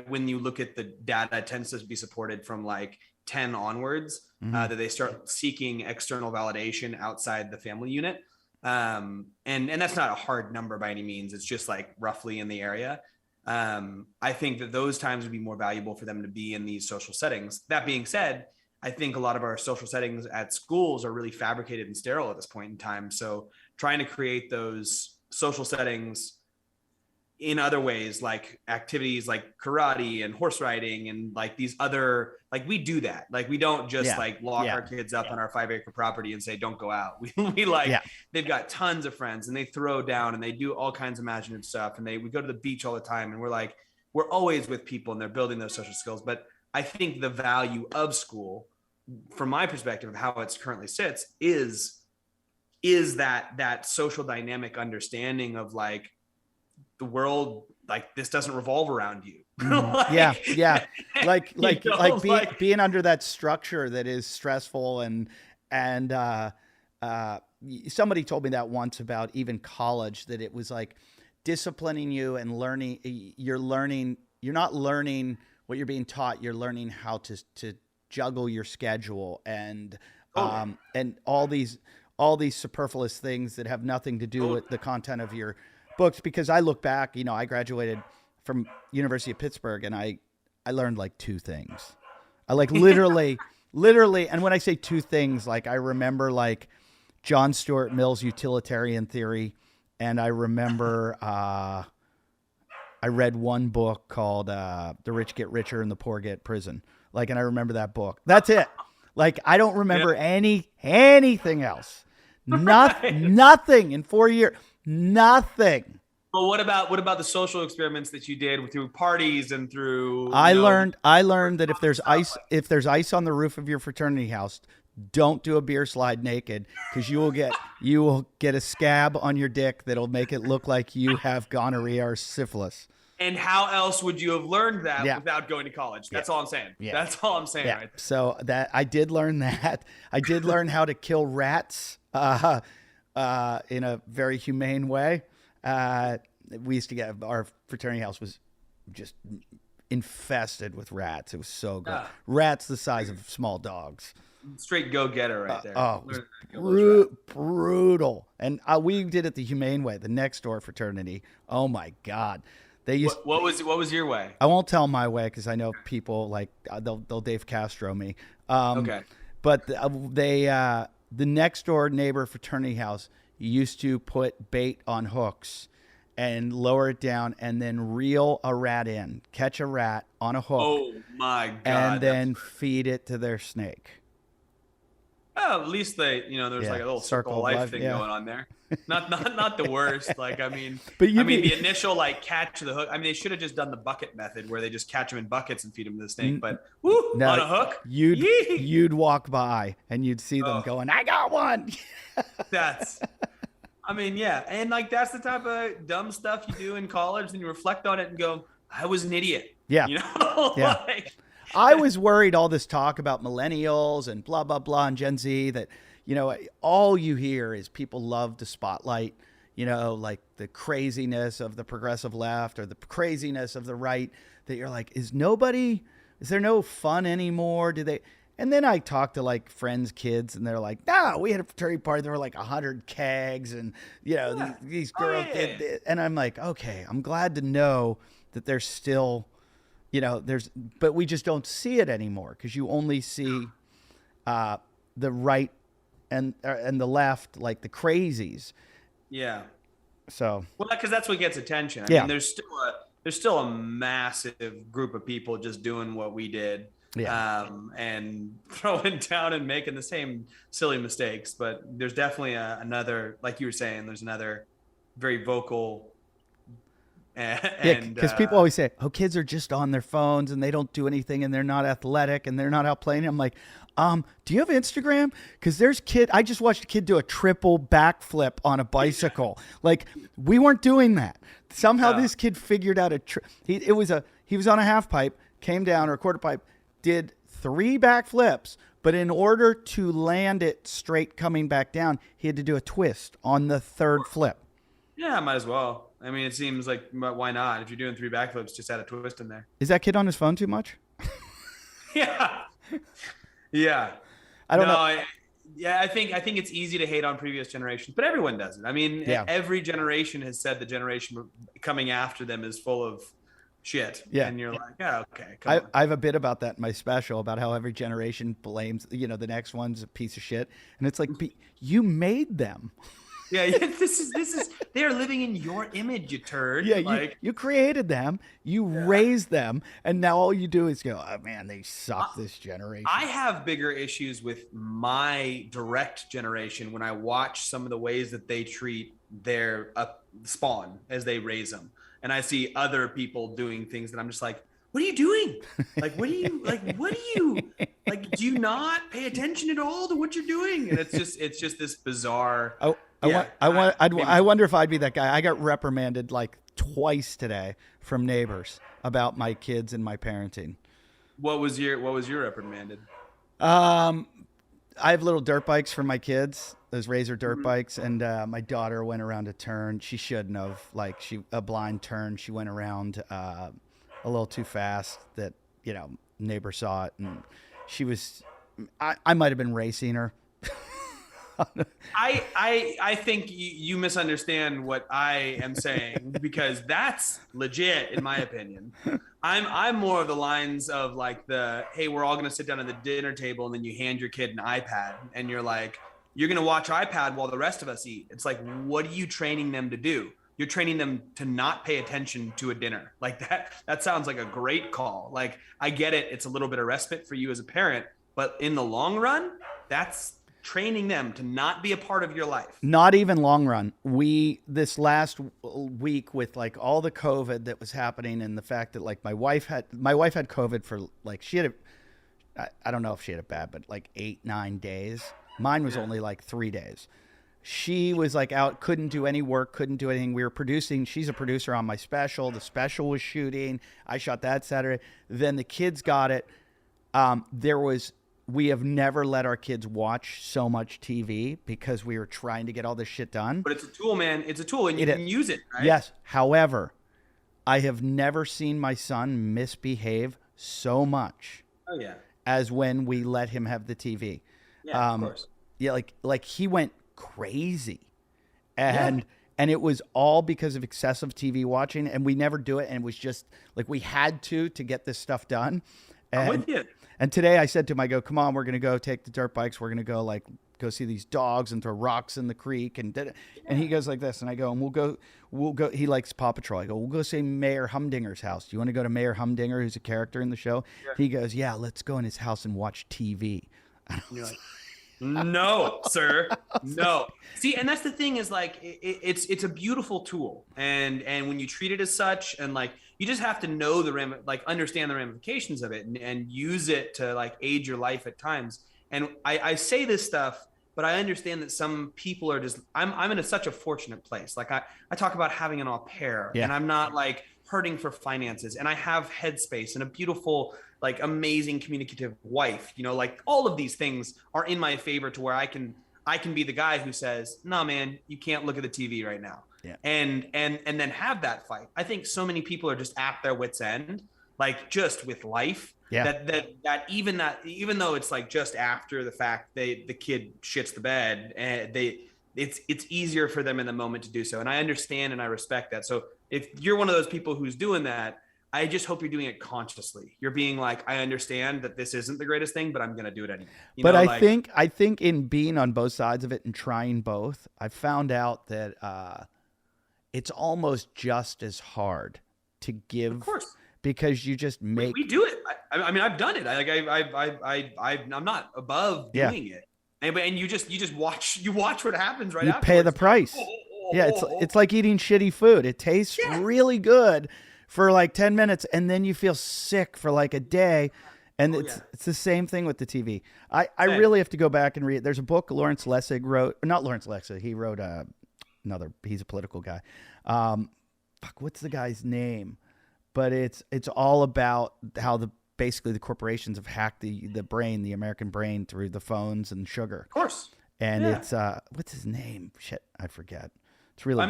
when you look at the data, it tends to be supported from like 10 onwards, that they start seeking external validation outside the family unit. And that's not a hard number by any means. It's just like roughly in the area. I think that those times would be more valuable for them to be in these social settings. That being said, I think a lot of our social settings at schools are really fabricated and sterile at this point in time. So trying to create those social settings in other ways, like activities like karate and horse riding and like these other, like we do that. Like we don't just lock our kids up on our 5-acre property and say, don't go out. They've got tons of friends and they throw down and they do all kinds of imaginative stuff. And we go to the beach all the time, and we're always with people and they're building those social skills. But I think the value of school, from my perspective of how it's currently sits, is that social dynamic understanding of like, the world, like this doesn't revolve around you. Being under that structure that is stressful, and somebody told me that once about even college, that it was like disciplining you and learning. You're not learning taught, you're learning how to juggle your schedule and Totally. and all these superfluous things that have nothing to do with the content of your books. Because I look back, I graduated from University of Pittsburgh, and I learned like 2 things. I like literally, and when I say 2 things, like I remember like John Stuart Mill's utilitarian theory, and I remember I read one book called "The Rich Get Richer and the Poor Get Prison." Like, and I remember that book. That's it. Like, I don't remember anything else. Nothing in 4 years. Nothing. But what about the social experiments that you did through parties and through? I learned that if there's ice on the roof of your fraternity house, don't do a beer slide naked, because you will get a scab on your dick that'll make it look like you have gonorrhea or syphilis. And how else would you have learned that without going to college? That's all I'm saying. Yeah. That's all I'm saying. Yeah. Right there. So that I did learn that. I did learn how to kill rats in a very humane way. We used to get, our fraternity house was just infested with rats. It was so good. Rats the size of small dogs. Straight go-getter right there. It was brutal. And we did it the humane way, the next door fraternity. Oh my God. They used. What was your way? I won't tell my way, because I know people like they'll Dave Castro me. Okay. But the next door neighbor fraternity house used to put bait on hooks and lower it down, and then reel a rat in, catch a rat on a hook. Oh my God. And then feed it to their snake. Oh, at least there's like a little circle of life thing going on there. Not the worst. Like, I mean, the initial like catch the hook. I mean, they should have just done the bucket method, where they just catch them in buckets and feed them to the snake. But on a hook, you'd walk by and you'd see them going, "I got one." And like that's the type of dumb stuff you do in college, and you reflect on it and go, "I was an idiot." Yeah. Yeah. I was worried, all this talk about millennials and blah, blah, blah, and Gen Z, that, all you hear is people love to spotlight, like the craziness of the progressive left or the craziness of the right, that you're like, is there no fun anymore? And then I talk to like friends' kids, and they're like, no, we had a fraternity party. There were like 100 kegs, and, these girls did. And I'm like, okay, I'm glad to know that there's still, but we just don't see it anymore, because you only see the right and the left, like the crazies. Yeah. So. Well, because that's what gets attention. I mean, there's still a massive group of people just doing what we did. Yeah. And throwing down and making the same silly mistakes. But there's definitely another, like you were saying, there's another very vocal. Because people always say, "Oh, kids are just on their phones and they don't do anything, and they're not athletic and they're not out playing." I'm like, do you have Instagram? Because I just watched a kid do a triple backflip on a bicycle. Like, we weren't doing that. Somehow this kid figured out he was on a half pipe, came down, or a quarter pipe, did 3 backflips, but in order to land it straight coming back down, he had to do a twist on the 3rd flip. Yeah, might as well. I mean, it seems like, why not? If you're doing 3 backflips, just add a twist in there. Is that kid on his phone too much? Yeah. Yeah. I don't know. I think it's easy to hate on previous generations, but everyone does it. I mean, every generation has said the generation coming after them is full of shit. Yeah. And you're like, oh, okay. I have a bit about that in my special, about how every generation blames, the next one's a piece of shit. And it's like, you made them. Yeah, this is they're living in your image, you turd. Yeah, you created them, you raised them, and now all you do is go, "Oh man, they suck, this generation." I have bigger issues with my direct generation when I watch some of the ways that they treat their spawn as they raise them, and I see other people doing things that I'm just like, what are you doing? Like, what do you not pay attention at all to what you're doing? And it's just this bizarre. I wonder if I'd be that guy. I got reprimanded like twice today from neighbors about my kids and my parenting. What was your reprimanded? I have little dirt bikes for my kids, those Razor dirt bikes, and my daughter went around a turn. She shouldn't have, a blind turn. She went around a little too fast. That neighbor saw it, and she was, I might have been racing her. I think you misunderstand what I am saying, because that's legit in my opinion. I'm more of the lines of like hey, we're all gonna sit down at the dinner table and then you hand your kid an iPad and you're like, you're gonna watch iPad while the rest of us eat. It's like, what are you training them to do? You're training them to not pay attention to a dinner. Like that sounds like a great call. Like, I get it, it's a little bit of respite for you as a parent, but in the long run, that's training them to not be a part of your life. Not even long run. This last week with like all the COVID that was happening, and the fact that like my wife had COVID for like, I don't know if she had it bad, but like 8-9 days. Mine was only like 3 days. She was like out, couldn't do any work, couldn't do anything. We were producing. She's a producer on my special. The special was shooting. I shot that Saturday. Then the kids got it. We have never let our kids watch so much TV because we were trying to get all this shit done. But it's a tool, man. It's a tool, and you can use it, right? Yes. However, I have never seen my son misbehave so much as when we let him have the TV. Yeah, of course. Yeah, like he went crazy. And it was all because of excessive TV watching, and we never do it, and it was just like we had to get this stuff done. And, I'm with you. And today I said to him, I go, come on, we're going to go take the dirt bikes. We're going to go see these dogs and throw rocks in the creek. And he goes like this. And I go, and we'll go. He likes Paw Patrol. I go, we'll go see Mayor Humdinger's house. Do you want to go to Mayor Humdinger, who's a character in the show? Yeah. He goes, yeah, let's go in his house and watch TV. You're like, no, sir, no. See, and that's the thing is like, it's a beautiful tool. And when you treat it as such, and like, you just have to know understand the ramifications of it and use it to like aid your life at times. And I say this stuff, but I understand that some people are just, I'm in such a fortunate place. Like I talk about having an au pair, and I'm not like hurting for finances, and I have headspace and a beautiful, like amazing communicative wife, like all of these things are in my favor to where I can be the guy who says, no, man, you can't look at the TV right now. Yeah. And then have that fight. I think so many people are just at their wits' end, like just with life. Yeah. That even though it's like just after the fact the kid shits the bed, and it's easier for them in the moment to do so. And I understand and I respect that. So if you're one of those people who's doing that, I just hope you're doing it consciously. You're being like, I understand that this isn't the greatest thing, but I'm going to do it anyway. But I think in being on both sides of it and trying both, I found out that it's almost just as hard to give. Of course. Because you just make. We do it. I mean, I've done it. I'm not above doing it. And you just watch. You watch what happens right after. You pay the price. It's like eating shitty food. It tastes really good for like 10 minutes, and then you feel sick for like a day. And it's the same thing with the TV. I really have to go back and read. There's a book Lawrence Lessig wrote. Not Lawrence Lessig. He wrote he's a political guy. What's the guy's name? But it's all about how basically the corporations have hacked the brain, the American brain, through the phones and sugar. Of course. And it's what's his name? Shit, I forget. It's really.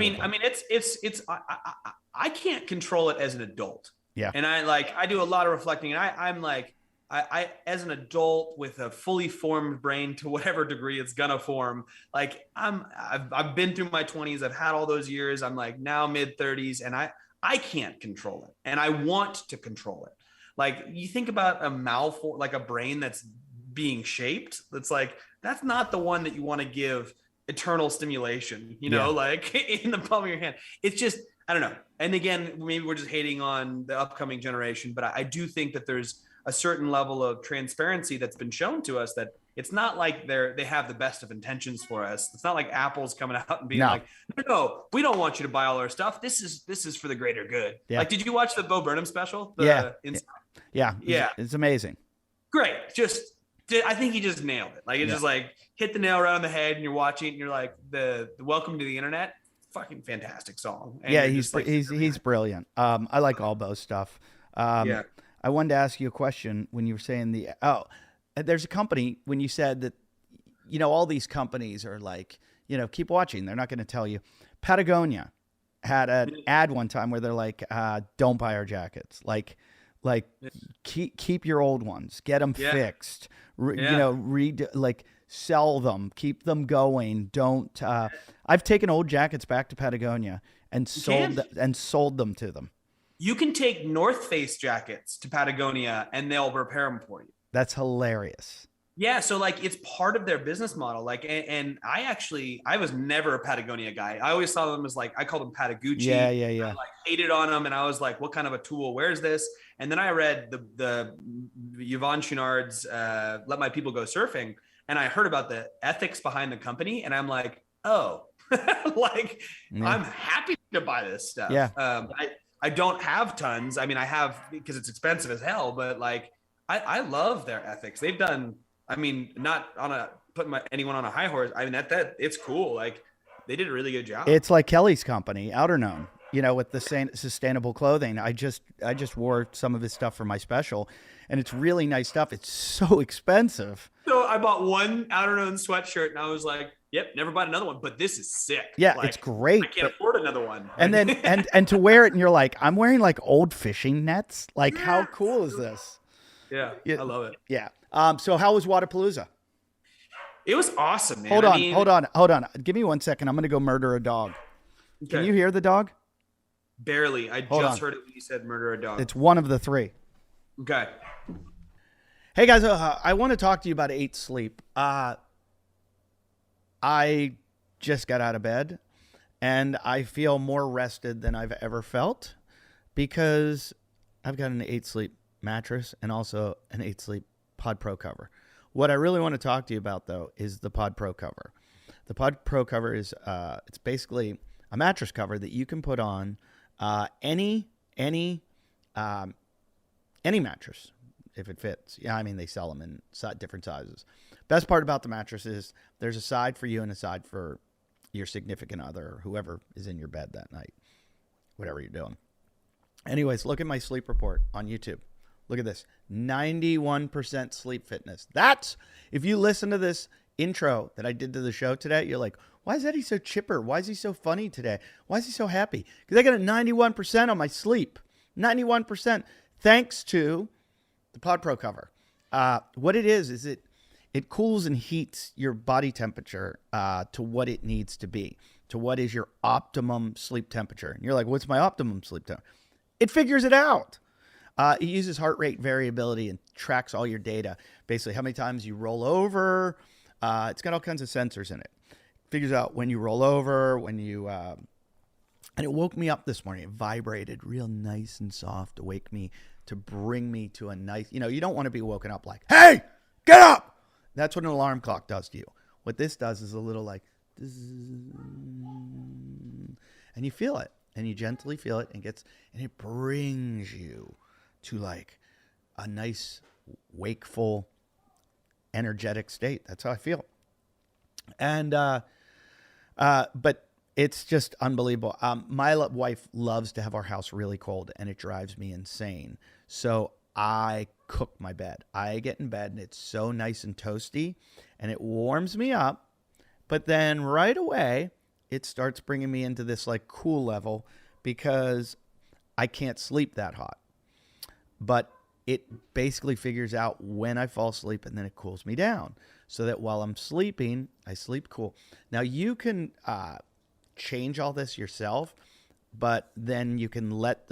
I can't control it as an adult. Yeah. And I do a lot of reflecting, and I'm like, I as an adult with a fully formed brain to whatever degree it's gonna form, like I've been through my 20s. I've had all those years. I'm like now mid 30s, and I can't control it, and I want to control it. Like you think about like a brain that's being shaped. That's like, that's not the one that you want to give eternal stimulation, like in the palm of your hand. It's just, I don't know. And again, maybe we're just hating on the upcoming generation, but I do think that there's a certain level of transparency that's been shown to us, that it's not like they have the best of intentions for us. It's not like Apple's coming out and being like, no, we don't want you to buy all our stuff. This is for the greater good. Yeah. Like, did you watch the Bo Burnham special? Yeah. It's amazing. Great. I think he just nailed it. Like, it's just like hit the nail right on the head, and you're watching it and you're like, the Welcome to the Internet, fucking fantastic song. And he's brilliant. I like all Bo's stuff. I wanted to ask you a question when you were saying there's a company, when you said that, all these companies are like, keep watching. They're not going to tell you. Patagonia had an ad one time where they're like, don't buy our jackets. Like Like keep your old ones, get them fixed, like sell them, keep them going. Don't, I've taken old jackets back to Patagonia and sold them to them. You can take North Face jackets to Patagonia and they'll repair them for you. That's hilarious. Yeah. So like it's part of their business model. Like, and I was never a Patagonia guy. I always saw them as like, I called them Patagucci. Yeah. I like hated on them. And I was like, what kind of a tool? Where's this? And then I read the Yvon Chouinard's Let My People Go Surfing. And I heard about the ethics behind the company. And I'm like, oh, like I'm happy to buy this stuff. Yeah. I don't have tons. I mean, I have because it's expensive as hell, but like I love their ethics. They've done, I mean, not on putting anyone on a high horse. I mean, that it's cool. Like they did a really good job. It's like Kelly's company, Outerknown, with the sustainable clothing. I just wore some of his stuff for my special, and it's really nice stuff. It's so expensive. So I bought one Outerknown sweatshirt, and I was like, yep, never bought another one, but this is sick. Yeah, like, it's great. I can't afford another one. And then and to wear it, and you're like, I'm wearing like old fishing nets. Like, how cool is this? Yeah, I love it. Yeah. So how was Wodapalooza? It was awesome, man. Hold on. Give me 1 second. I'm going to go murder a dog. Okay. Can you hear the dog? Barely. I just heard it when you said murder a dog. It's one of the three. Okay. Hey, guys. I want to talk to you about 8 Sleep. I just got out of bed, and I feel more rested than I've ever felt because I've got an 8 Sleep mattress and also an 8 Sleep Pod Pro cover. What I really want to talk to you about, though, is the Pod Pro cover. The Pod Pro cover is it's basically a mattress cover that you can put on any mattress if it fits. Yeah, I mean, they sell them in different sizes. Best part about the mattress is there's a side for you and a side for your significant other or whoever is in your bed that night, whatever you're doing. Anyways, look at my sleep report on YouTube. Look at this, 91% sleep fitness. That's, if you listen to this intro that I did to the show today, you're like, why is Eddie so chipper? Why is he so funny today? Why is he so happy? Because I got a 91% on my sleep. 91%. Thanks to the Pod Pro cover. What it is it cools and heats your body temperature to what it needs to be, to what is your optimum sleep temperature. And you're like, what's my optimum sleep temperature? It figures it out. It uses heart rate variability and tracks all your data. Basically, how many times you roll over. It's got all kinds of sensors in it. Figures out when you roll over, when you... and it woke me up this morning. It vibrated real nice and soft to wake me, to bring me to a nice... you don't want to be woken up like, hey, get up! That's what an alarm clock does to you. What this does is a little like... And you feel it. And you gently feel it, and it brings you to like a nice, wakeful, energetic state. That's how I feel. And, but it's just unbelievable. My wife loves to have our house really cold, and it drives me insane. So I cook my bed. I get in bed, and it's so nice and toasty, and it warms me up. But then right away, it starts bringing me into this like cool level because I can't sleep that hot. But it basically figures out when I fall asleep, and then it cools me down so that while I'm sleeping, I sleep cool. Now you can change all this yourself, but then you can let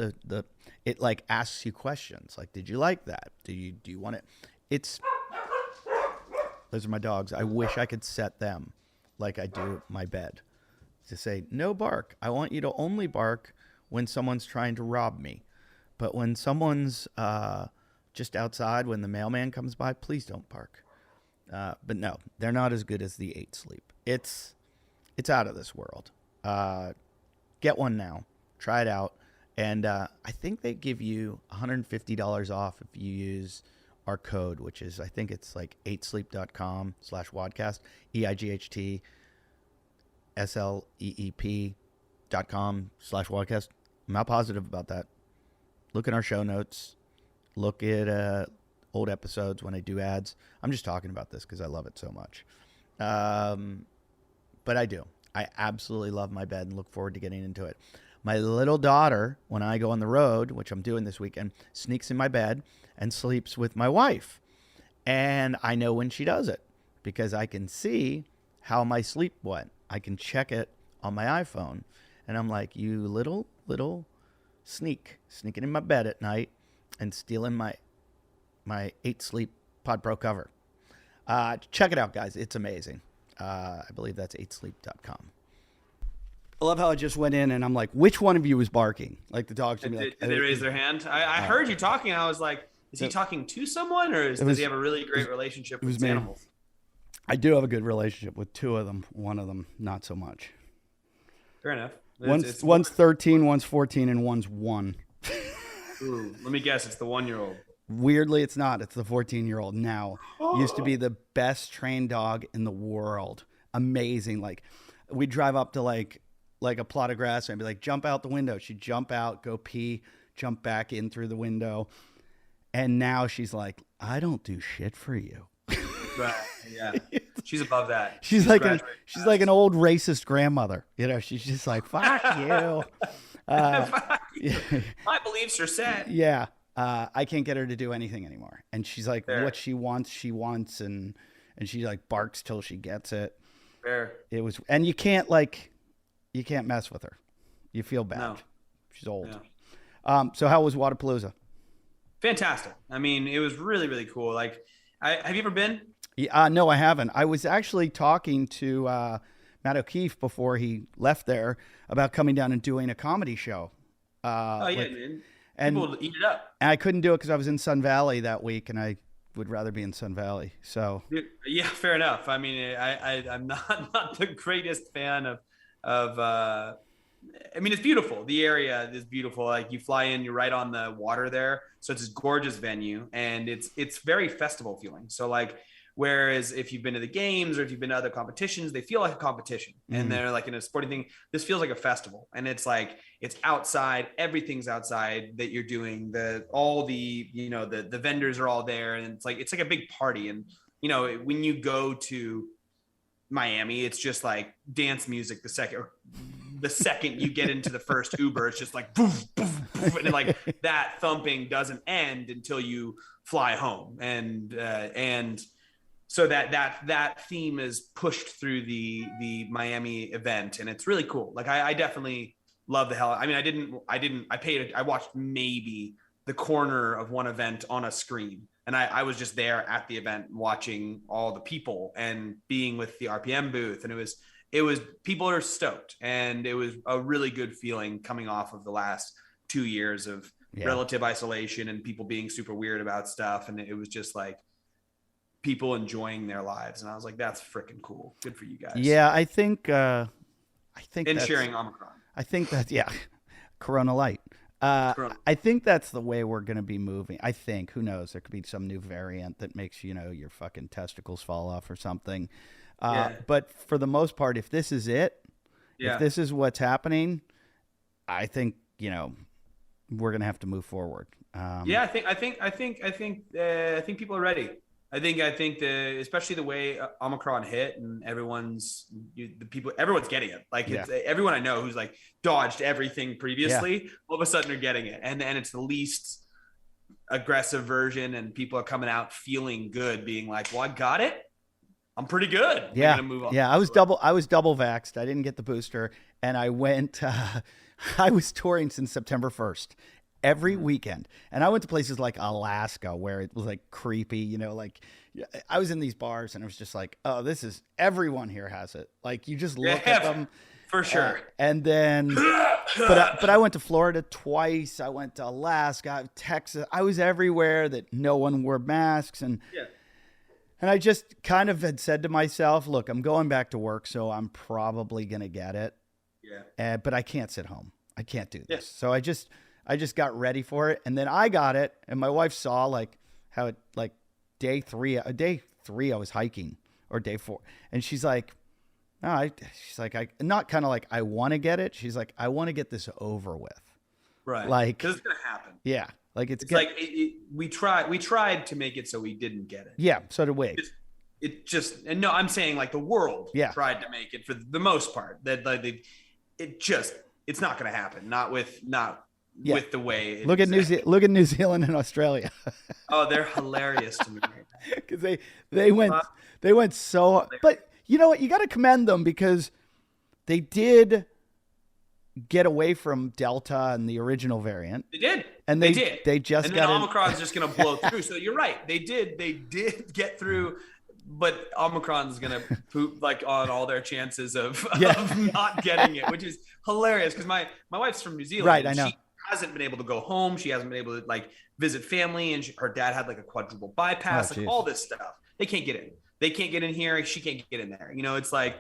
it like asks you questions like, did you like that? Do you want it? Those are my dogs. I wish I could set them like I do my bed to say, no bark. I want you to only bark when someone's trying to rob me. But when someone's just outside, when the mailman comes by, please don't bark. But no, they're not as good as the 8 Sleep. It's out of this world. Get one now. Try it out. And I think they give you $150 off if you use our code, which is, I think it's like 8sleep.com/WODcast, EIGHTSLEEP.com/WODcast. I'm not positive about that. Look in our show notes. Look at old episodes when I do ads. I'm just talking about this because I love it so much. But I do. I absolutely love my bed and look forward to getting into it. My little daughter, when I go on the road, which I'm doing this weekend, sneaks in my bed and sleeps with my wife. And I know when she does it because I can see how my sleep went. I can check it on my iPhone. And I'm like, you little sneaking in my bed at night and stealing my 8 Sleep Pod Pro cover. Check it out, guys. It's amazing. I believe that's 8sleep.com. I love how I just went in and I'm like, which one of you is barking? Like the dogs. Did they raise their hand? I heard you talking. I was like, is he talking to someone, or does he have a really great relationship with animals? I do have a good relationship with 2 of them. One of them, not so much. Fair enough. One's 13, one's 14, and one's 1. Ooh, let me guess. It's the 1-year-old. Weirdly, it's not. It's the 14-year-old now. Used to be the best trained dog in the world. Amazing. Like, we'd drive up to like a plot of grass and I'd be like, jump out the window. She'd jump out, go pee, jump back in through the window. And now she's like, I don't do shit for you. Right. Yeah. She's above that. She's like an old racist grandmother. You know, she's just like, fuck you. My beliefs are set. Yeah. I can't get her to do anything anymore. And she's like, Fair. What she wants. And she like barks till she gets it. Fair. And you can't mess with her. You feel bad. No. She's old. Yeah. So how was Wadapalooza? Fantastic. I mean, it was really, really cool. Like, have you ever been? No, I haven't. I was actually talking to Matt O'Keefe before he left there about coming down and doing a comedy show. Man. People eat it up. And I couldn't do it because I was in Sun Valley that week, and I would rather be in Sun Valley. So yeah, fair enough. I mean, I'm not the greatest fan of. I mean, it's beautiful. The area is beautiful. Like, you fly in, you're right on the water there. So it's this gorgeous venue, and it's very festival feeling. So like, whereas if you've been to the games or if you've been to other competitions, they feel like a competition, and they're like in a sporting thing. This feels like a festival, and it's like, it's outside. Everything's outside that you're doing. The vendors are all there, and it's like a big party. And when you go to Miami, it's just like dance music. The second you get into the first Uber, it's just like boof, boof, boof, and like that thumping doesn't end until you fly home. And so that theme is pushed through the Miami event, and it's really cool. Like, I definitely love the hell. I mean, I watched maybe the corner of one event on a screen, and I was just there at the event watching all the people and being with the RPM booth, and it was people are stoked, and it was a really good feeling coming off of the last 2 years of relative isolation and people being super weird about stuff. And it was just like people enjoying their lives. And I was like, that's freaking cool. Good for you guys. Yeah. I think and sharing Omicron. I think that, Corona Light. I think that's the way we're going to be moving. I think, who knows, there could be some new variant that makes, your fucking testicles fall off or something. But for the most part, if this is it, if this is what's happening, I think, we're going to have to move forward. I think people are ready. I think especially the way Omicron hit, and everyone's getting it. Like, it's everyone I know who's like dodged everything previously, all of a sudden are getting it. And it's the least aggressive version, and people are coming out feeling good, being like, well, I got it. I'm pretty good. I'm gonna move on. Yeah. I was double vaxxed. I didn't get the booster, and I went, I was touring since September 1st. Every weekend. And I went to places like Alaska where it was like creepy, like I was in these bars and it was just like, oh, everyone here has it. Like, you just look at them. For sure. And then, but I went to Florida twice. I went to Alaska, Texas. I was everywhere that no one wore masks. And I just kind of had said to myself, look, I'm going back to work, so I'm probably going to get it. Yeah. But I can't sit home. I can't do this. Yeah. So I just got ready for it, and then I got it, and my wife saw like how it, like day three I was hiking, or day 4, and she's like, not kind of like I want to get it. She's like, I want to get this over with, right? Like, because it's gonna happen. Yeah, like it's like we tried to make it so we didn't get it. Yeah, so did we. And no, I'm saying like the world tried to make it for the most part. That like it it's not going to happen. Not with the way. Look at New Zealand and Australia. Oh, they're hilarious to me. Because they went so. But you know what? You got to commend them because they did get away from Delta and the original variant. They did. And they did. They just and got then Omicron's just going to blow through. So you're right. They did get through, but Omicron's going to poop like on all their chances of not getting it, which is hilarious because my wife's from New Zealand. Right, I know. She hasn't been able to go home. She hasn't been able to like visit family, and her dad had like a quadruple bypass, like all this stuff. They can't get in. They can't get in here. She can't get in there. You know, it's like,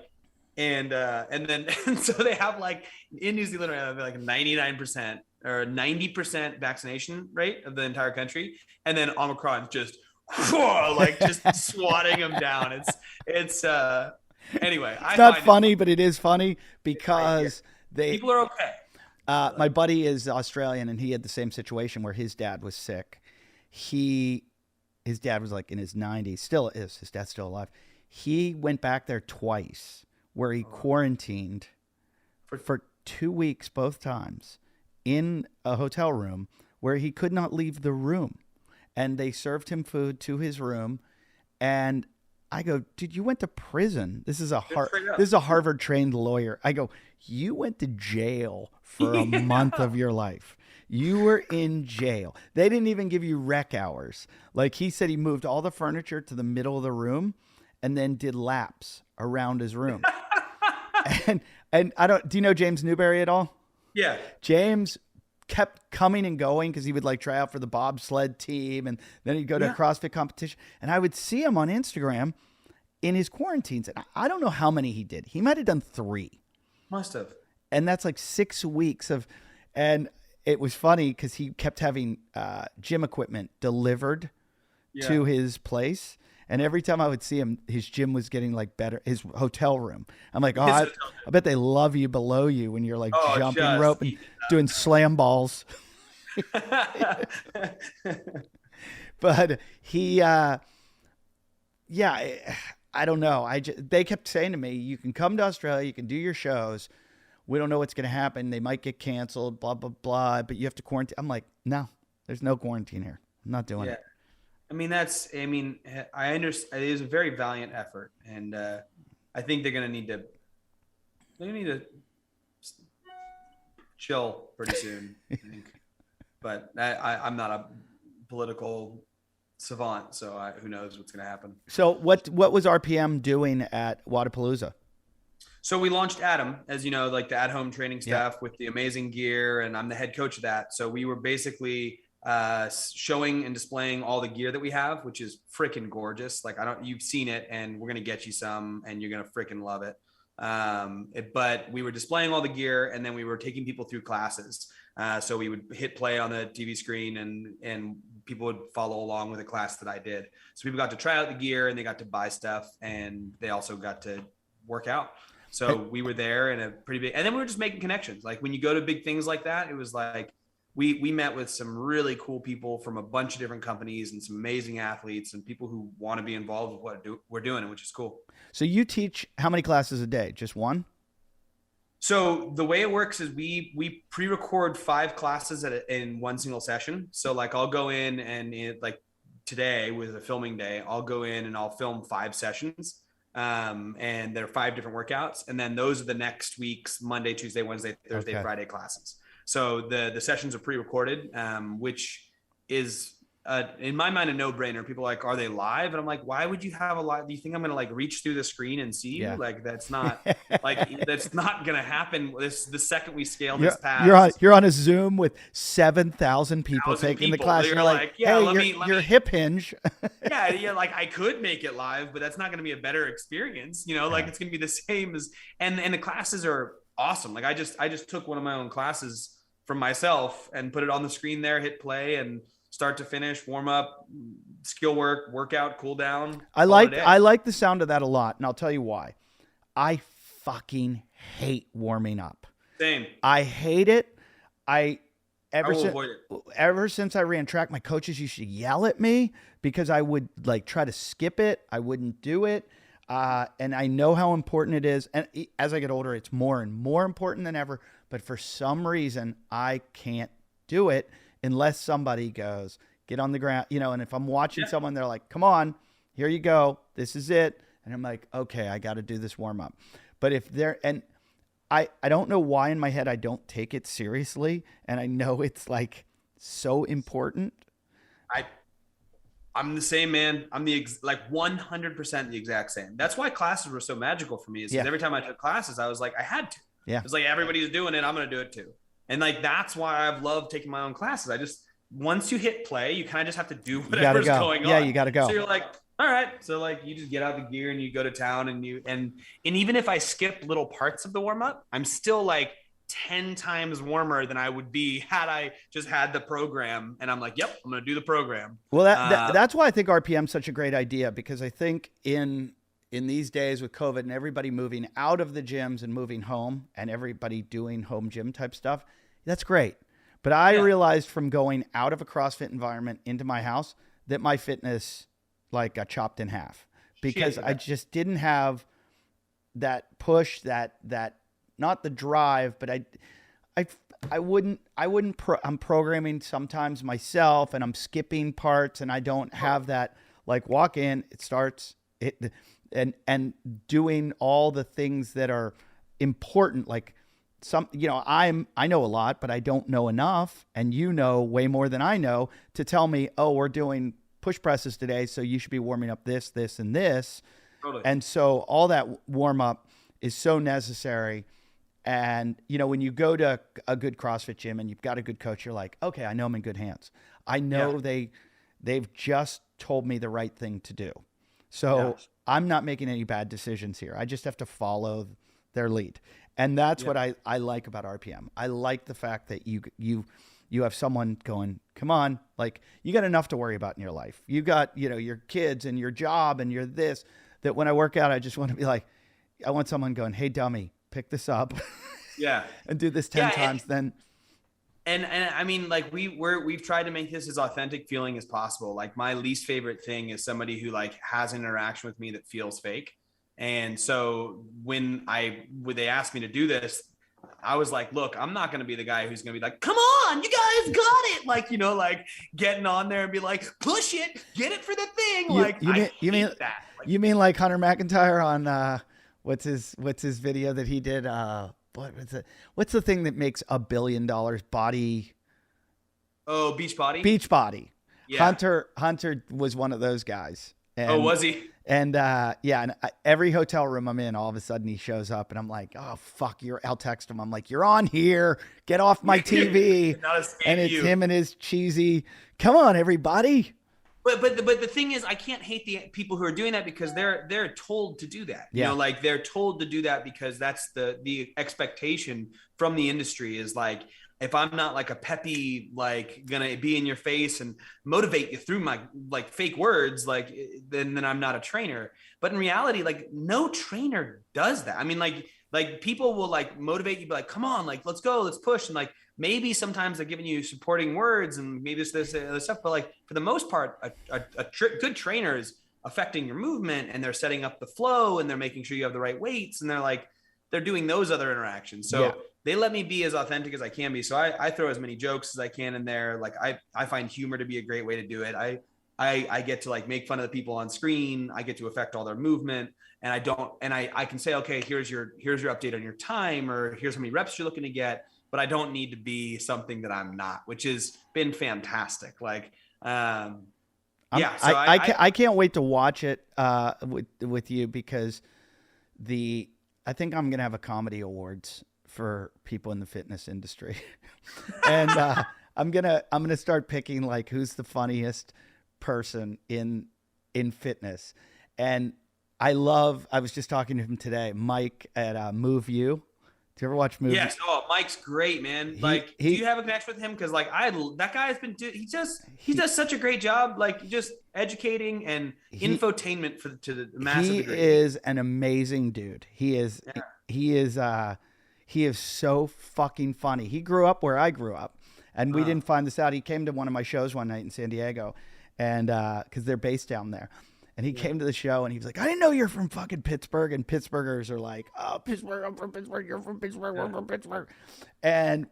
and so they have like in New Zealand, right, like 99% or 90% vaccination rate of the entire country, and then Omicron just like just swatting them down. It's anyway. It's not funny, but it is funny because people are okay. My buddy is Australian, and he had the same situation where his dad was sick. His dad was like in his 90s, still is. His dad's still alive. He went back there twice, where he quarantined for 2 weeks both times in a hotel room where he could not leave the room. And they served him food to his room. And I go, dude, you went to prison. This is a Harvard trained lawyer. I go, you went to jail for a month of your life. You were in jail. They didn't even give you rec hours. Like he said, he moved all the furniture to the middle of the room and then did laps around his room. and do you know James Newberry at all? Yeah. James kept coming and going because he would like try out for the bobsled team, and then he'd go to a CrossFit competition. And I would see him on Instagram in his quarantines. And I don't know how many he did. He might have done 3. Must have. And that's like 6 weeks of, and it was funny because he kept having gym equipment delivered to his place. And every time I would see him, his gym was getting like better. His hotel room. I'm like, I bet they love you below you when you're like jumping rope and doing slam balls. But he, I don't know. They kept saying to me, you can come to Australia, you can do your shows. We don't know what's going to happen. They might get canceled, blah, blah, blah, but you have to quarantine. I'm like, no, there's no quarantine here. I'm not doing it. I understand. It is a very valiant effort. And I think they're going to need to chill pretty soon, I think. But I'm not a political savant, so who knows what's going to happen. So what was RPM doing at Wodapalooza? So we launched Adam, as you know, like the at-home training staff with the amazing gear, and I'm the head coach of that. So we were basically showing and displaying all the gear that we have, which is freaking gorgeous. Like you've seen it, and we're gonna get you some, and you're gonna freaking love it. But we were displaying all the gear, and then we were taking people through classes. So we would hit play on the TV screen, and people would follow along with a class that I did. So people got to try out the gear, and they got to buy stuff, and they also got to work out. So we were there in a pretty big, and then we were just making connections. Like when you go to big things like that, it was like, we met with some really cool people from a bunch of different companies and some amazing athletes and people who want to be involved with what we're doing, which is cool. So you teach how many classes a day? Just one? So the way it works is we pre-record 5 classes in one single session. So like I'll go in and like today was a filming day, I'll go in and I'll film 5 sessions. And there are 5 different workouts. And then those are the next week's Monday, Tuesday, Wednesday, Thursday, Friday classes. So the sessions are pre-recorded, which is in my mind a no-brainer. People are like, are they live? And I'm like, why would you have a live? Do you think I'm gonna like reach through the screen and see you? Like that's not that's not gonna happen. The second we scale this past, you're on a Zoom with 7,000 people taking the class. You're like, hey, your hip hinge. yeah, like I could make it live, but that's not gonna be a better experience. You know, like it's gonna be the same as and the classes are awesome. Like I just took one of my own classes from myself and put it on the screen there, hit play, and start to finish, warm up, skill work, workout, cool down. I like the sound of that a lot, and I'll tell you why. I fucking hate warming up. Same. I hate it. Ever since I ran track, my coaches used to yell at me because I would like try to skip it. I wouldn't do it. And I know how important it is. And as I get older, it's more and more important than ever. But for some reason, I can't do it unless somebody goes, get on the ground, and if I'm watching someone, they're like, come on, here you go. This is it. And I'm like, okay, I got to do this warm up. But if I don't know why in my head, I don't take it seriously. And I know it's like so important. I'm the same, man. I'm like 100% the exact same. That's why classes were so magical for me. Is every time I took classes, I was like, I had to. Yeah. It's like everybody's doing it. I'm going to do it too. And like, that's why I've loved taking my own classes. Once you hit play, you kind of just have to do whatever's going on. Yeah, you got to go. So you're like, all right. So like, you just get out the gear and you go to town and even if I skip little parts of the warm up, I'm still like 10 times warmer than I would be had I just had the program. And I'm like, yep, I'm going to do the program. Well, that's why I think RPM is such a great idea, because I think in these days with COVID and everybody moving out of the gyms and moving home and everybody doing home gym type stuff, that's great. But I realized from going out of a CrossFit environment into my house that my fitness like got chopped in half, because I just didn't have that push, that not the drive, but I'm programming sometimes myself and I'm skipping parts and I don't have that like walk in, it starts and doing all the things that are important, like I know a lot, but I don't know enough. And you know way more than I know to tell me, oh, we're doing push presses today, so you should be warming up this, this, and this. Totally. And so all that warm up is so necessary. And, when you go to a good CrossFit gym and you've got a good coach, you're like, okay, I know I'm in good hands. I know they've just told me the right thing to do. So I'm not making any bad decisions here. I just have to follow their lead. And that's what I like about RPM. I like the fact that you have someone going, come on, like you got enough to worry about in your life. You got, your kids and your job and your this, that when I work out, I just want to be like, I want someone going, hey, dummy, pick this up. Yeah. And do this 10 times then. And I mean, like we've tried to make this as authentic feeling as possible. Like my least favorite thing is somebody who like has an interaction with me that feels fake. And so when they asked me to do this, I was like, look, I'm not going to be the guy who's going to be like, come on, you guys got it. Like, like getting on there and be like, push it, get it for the thing. You mean like Hunter McIntyre on, what's his video that he did? What's the thing that makes $1 billion? Body. Oh, Beachbody. Beachbody. Yeah. Hunter was one of those guys. And, was he? And and every hotel room I'm in, all of a sudden he shows up, and I'm like, oh fuck, I'll text him. I'm like, you're on here. Get off my TV. And it's him and his cheesy. Come on, everybody. But the thing is, I can't hate the people who are doing that because they're told to do that. Yeah. Like they're told to do that because that's the expectation from the industry is like, if I'm not like a peppy, like gonna be in your face and motivate you through my like fake words, like then I'm not a trainer. But in reality, like no trainer does that. I mean, like people will like motivate you, be like, come on, like let's go, let's push, and like maybe sometimes they're giving you supporting words and maybe this other stuff. But like for the most part, a good trainer is affecting your movement and they're setting up the flow and they're making sure you have the right weights and they're doing those other interactions. So they let me be as authentic as I can be. So I throw as many jokes as I can in there. Like I find humor to be a great way to do it. I get to like make fun of the people on screen. I get to affect all their movement, and I can say, okay, here's your update on your time, or here's how many reps you're looking to get. But I don't need to be something that I'm not, which has been fantastic. Like, I can't wait to watch it with you, because I think I'm gonna have a comedy awards for people in the fitness industry, and I'm gonna start picking like who's the funniest person in fitness. And I was just talking to him today, Mike at Move You. Do you ever watch Move? Yes. Oh, Mike's great, man. Do you have a connection with him? Because like that guy has been he does such a great job, like just educating and infotainment to the massive degree. He is an amazing dude. He is so fucking funny. He grew up where I grew up, and we didn't find this out. He came to one of my shows one night in San Diego, and because they're based down there. And he came to the show and he was like, I didn't know you're from fucking Pittsburgh. And Pittsburghers are like, oh, Pittsburgh, I'm from Pittsburgh. You're from Pittsburgh. We're from Pittsburgh. And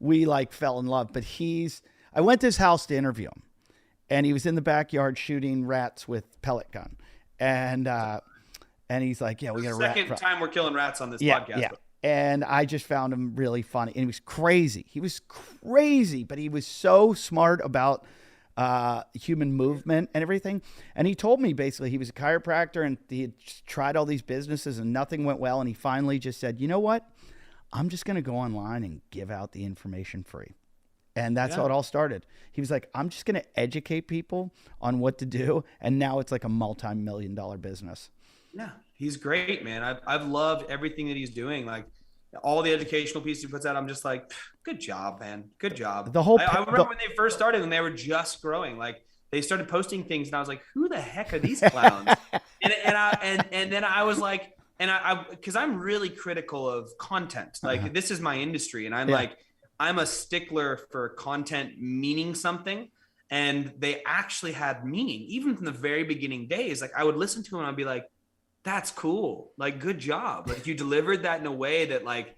we like fell in love. But I went to his house to interview him. And he was in the backyard shooting rats with pellet gun. And he's like, yeah, we got a rat. Second time we're killing rats on this podcast. Yeah. And I just found him really funny. And he was crazy. But he was so smart about human movement and everything. And he told me basically he was a chiropractor and he had tried all these businesses and nothing went well. And he finally just said, you know what? I'm just going to go online and give out the information free. And that's how it all started. He was like, I'm just going to educate people on what to do. And now it's like a multi-million-dollar business. Yeah, he's great, man. I've loved everything that he's doing. Like all the educational pieces he puts out, I'm just like, good job, man. Good job. I remember when they first started and they were just growing. Like they started posting things and I was like, who the heck are these clowns? and then I was like, because I'm really critical of content. Like this is my industry, and I'm a stickler for content meaning something. And they actually had meaning, even from the very beginning days. Like I would listen to him and I'd be like, that's cool. Like, good job. Like you delivered that in a way that like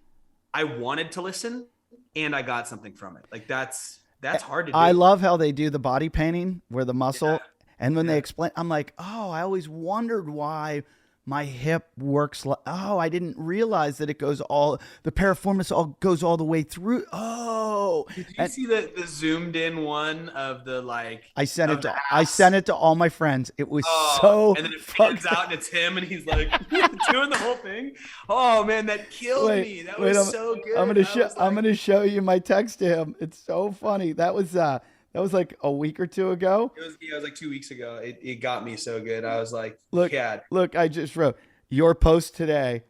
I wanted to listen and I got something from it. Like that's hard to do. I love how they do the body painting where the muscle, and when they explain, I'm like, oh, I always wondered why my hip works. I didn't realize that it goes the piriformis goes all the way through. Oh, did you see the zoomed in one of the like? I sent it to all my friends. It was and then it pans out and it's him and he's like doing the whole thing. Oh man, that killed me. That was so good. I'm gonna show you my text to him. It's so funny. That was like a week or two ago. It was like 2 weeks ago. It got me so good. I was like, look, I just wrote, your post today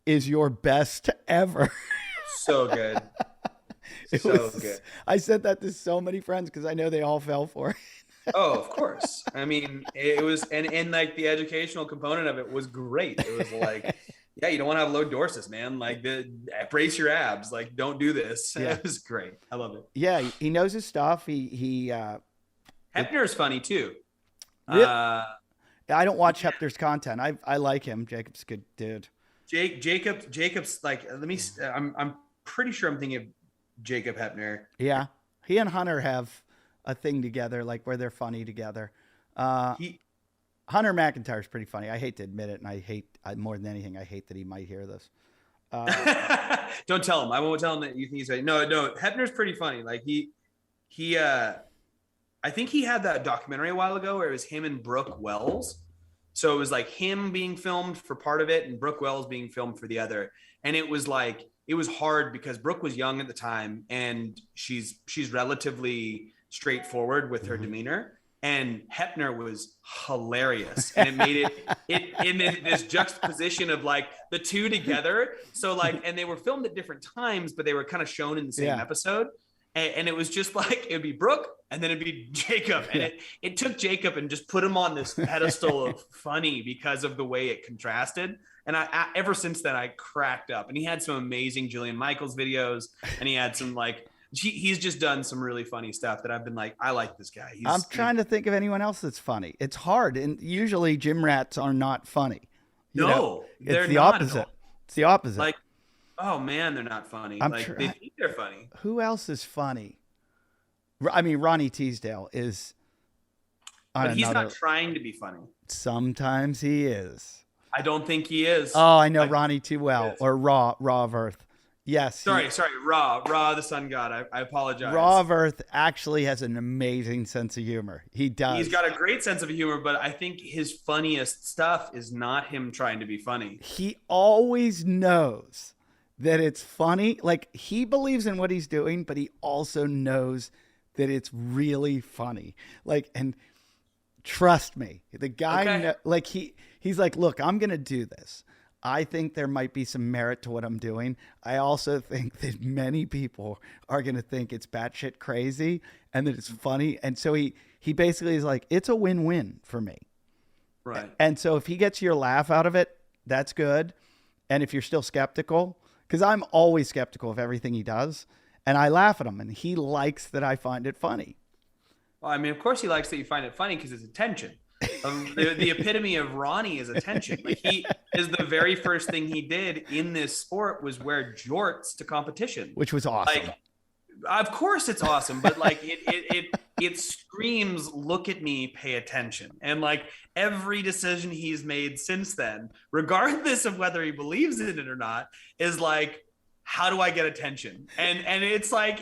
is your best ever. So good. Good. I sent that to so many friends because I know they all fell for it. Oh, of course. I mean, it was, and like the educational component of it was great. It was like, yeah, you don't want to have low dorsas, man. Like brace your abs. Like, don't do this. Yeah. It was great. I love it. Yeah, he knows his stuff. Heppner is funny too. Really? I don't watch Heppner's content. I like him. Jacob's a good dude. Jacob's like, I'm pretty sure I'm thinking of Jacob Heppner. Yeah, he and Hunter have a thing together, like where they're funny together. Hunter McIntyre's pretty funny. I hate to admit it, and more than anything, I hate that he might hear this. Don't tell him. I won't tell him that you think he's right. No. Heppner's pretty funny. Like I think he had that documentary a while ago where it was him and Brooke Wells. So it was like him being filmed for part of it and Brooke Wells being filmed for the other. And it was hard because Brooke was young at the time and she's relatively straightforward with her demeanor. And Heppner was hilarious, and it made it in this juxtaposition of like the two together. So like, and they were filmed at different times, but they were kind of shown in the same episode. And it was just like, it'd be Brooke and then it'd be Jacob. And it took Jacob and just put him on this pedestal of funny because of the way it contrasted. And I ever since then I cracked up. And he had some amazing Jillian Michaels videos, and he had some like, he's just done some really funny stuff that I've been like, I like this guy. I'm trying to think of anyone else that's funny. It's hard. And usually gym rats are not funny. They're the opposite. It's the opposite. Like, oh man, they're not funny. They think they're funny. Who else is funny? I mean, Ronnie Teasdale is. But he's not trying to be funny. Sometimes he is. I don't think he is. Oh, I know Ronnie too well. Or Raw of Earth. Yes. Sorry. Raw, the sun god. I apologize. Raw of Earth actually has an amazing sense of humor. He does. He's got a great sense of humor, but I think his funniest stuff is not him trying to be funny. He always knows that it's funny. Like, he believes in what he's doing, but he also knows that it's really funny. Like, and trust me, the guy, he's like, look, I'm going to do this. I think there might be some merit to what I'm doing. I also think that many people are going to think it's batshit crazy and that it's funny. And so he basically is like, it's a win-win for me. Right. And so if he gets your laugh out of it, that's good. And if you're still skeptical, because I'm always skeptical of everything he does, and I laugh at him, and he likes that I find it funny. Well, I mean, of course he likes that you find it funny because it's attention. The epitome of Ronnie is attention. Like he is the very first thing he did in this sport was wear jorts to competition, which was awesome. Like, of course it's awesome, but like it screams, look at me, pay attention. And like every decision he's made since then, regardless of whether he believes in it or not, is like, how do I get attention? And it's like,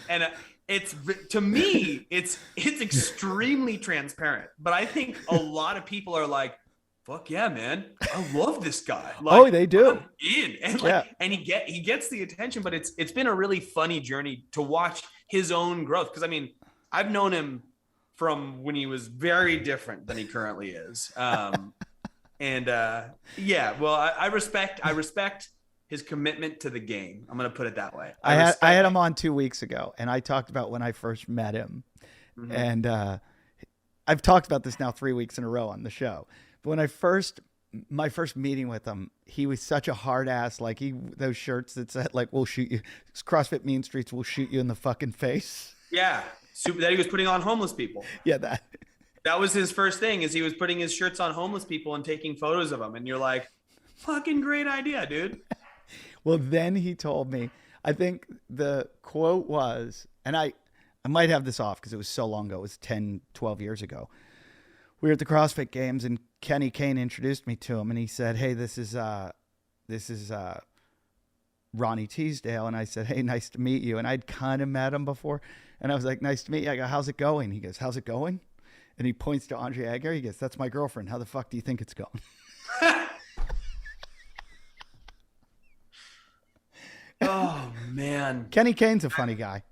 and it's, to me, it's extremely transparent. But I think a lot of people are like, fuck yeah, man, I love this guy. Like, they do. I'm in. And like, and he gets the attention, but it's been a really funny journey to watch his own growth. Cause I mean, I've known him from when he was very different than he currently is. Well, I respect his commitment to the game. I'm going to put it that way. I had him on 2 weeks ago, and I talked about when I first met him. Mm-hmm. And I've talked about this now 3 weeks in a row on the show. But when my first meeting with him, he was such a hard ass. Like those shirts that said like, we'll shoot you. CrossFit Mean Streets will shoot you in the fucking face. Yeah. That he was putting on homeless people. Yeah. That was his first thing, is he was putting his shirts on homeless people and taking photos of them. And you're like, fucking great idea, dude. Well, then he told me, I think the quote was, and I might have this off because it was so long ago. It was 10, 12 years ago. We were at the CrossFit Games and Kenny Kane introduced me to him and he said, hey, this is Ronnie Teasdale. And I said, hey, nice to meet you. And I'd kind of met him before. And I was like, nice to meet you. I go, how's it going? He goes, how's it going? And he points to Andre Aguirre. He goes, that's my girlfriend. How the fuck do you think it's going? Oh, man. Kenny Kane's a funny guy.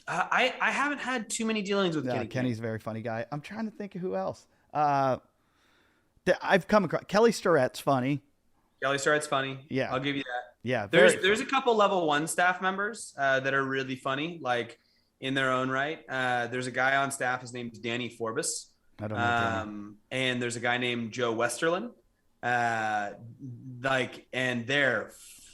I haven't had too many dealings with Kenny. Kenny's a very funny guy. I'm trying to think of who else. I've come across Kelly Starrett's funny. Kelly Starrett's funny. Yeah. I'll give you that. Yeah. There's a couple level 1 staff members that are really funny, like in their own right. There's a guy on staff. His name's Danny Forbes. I don't know. And there's a guy named Joe Westerlin. And they're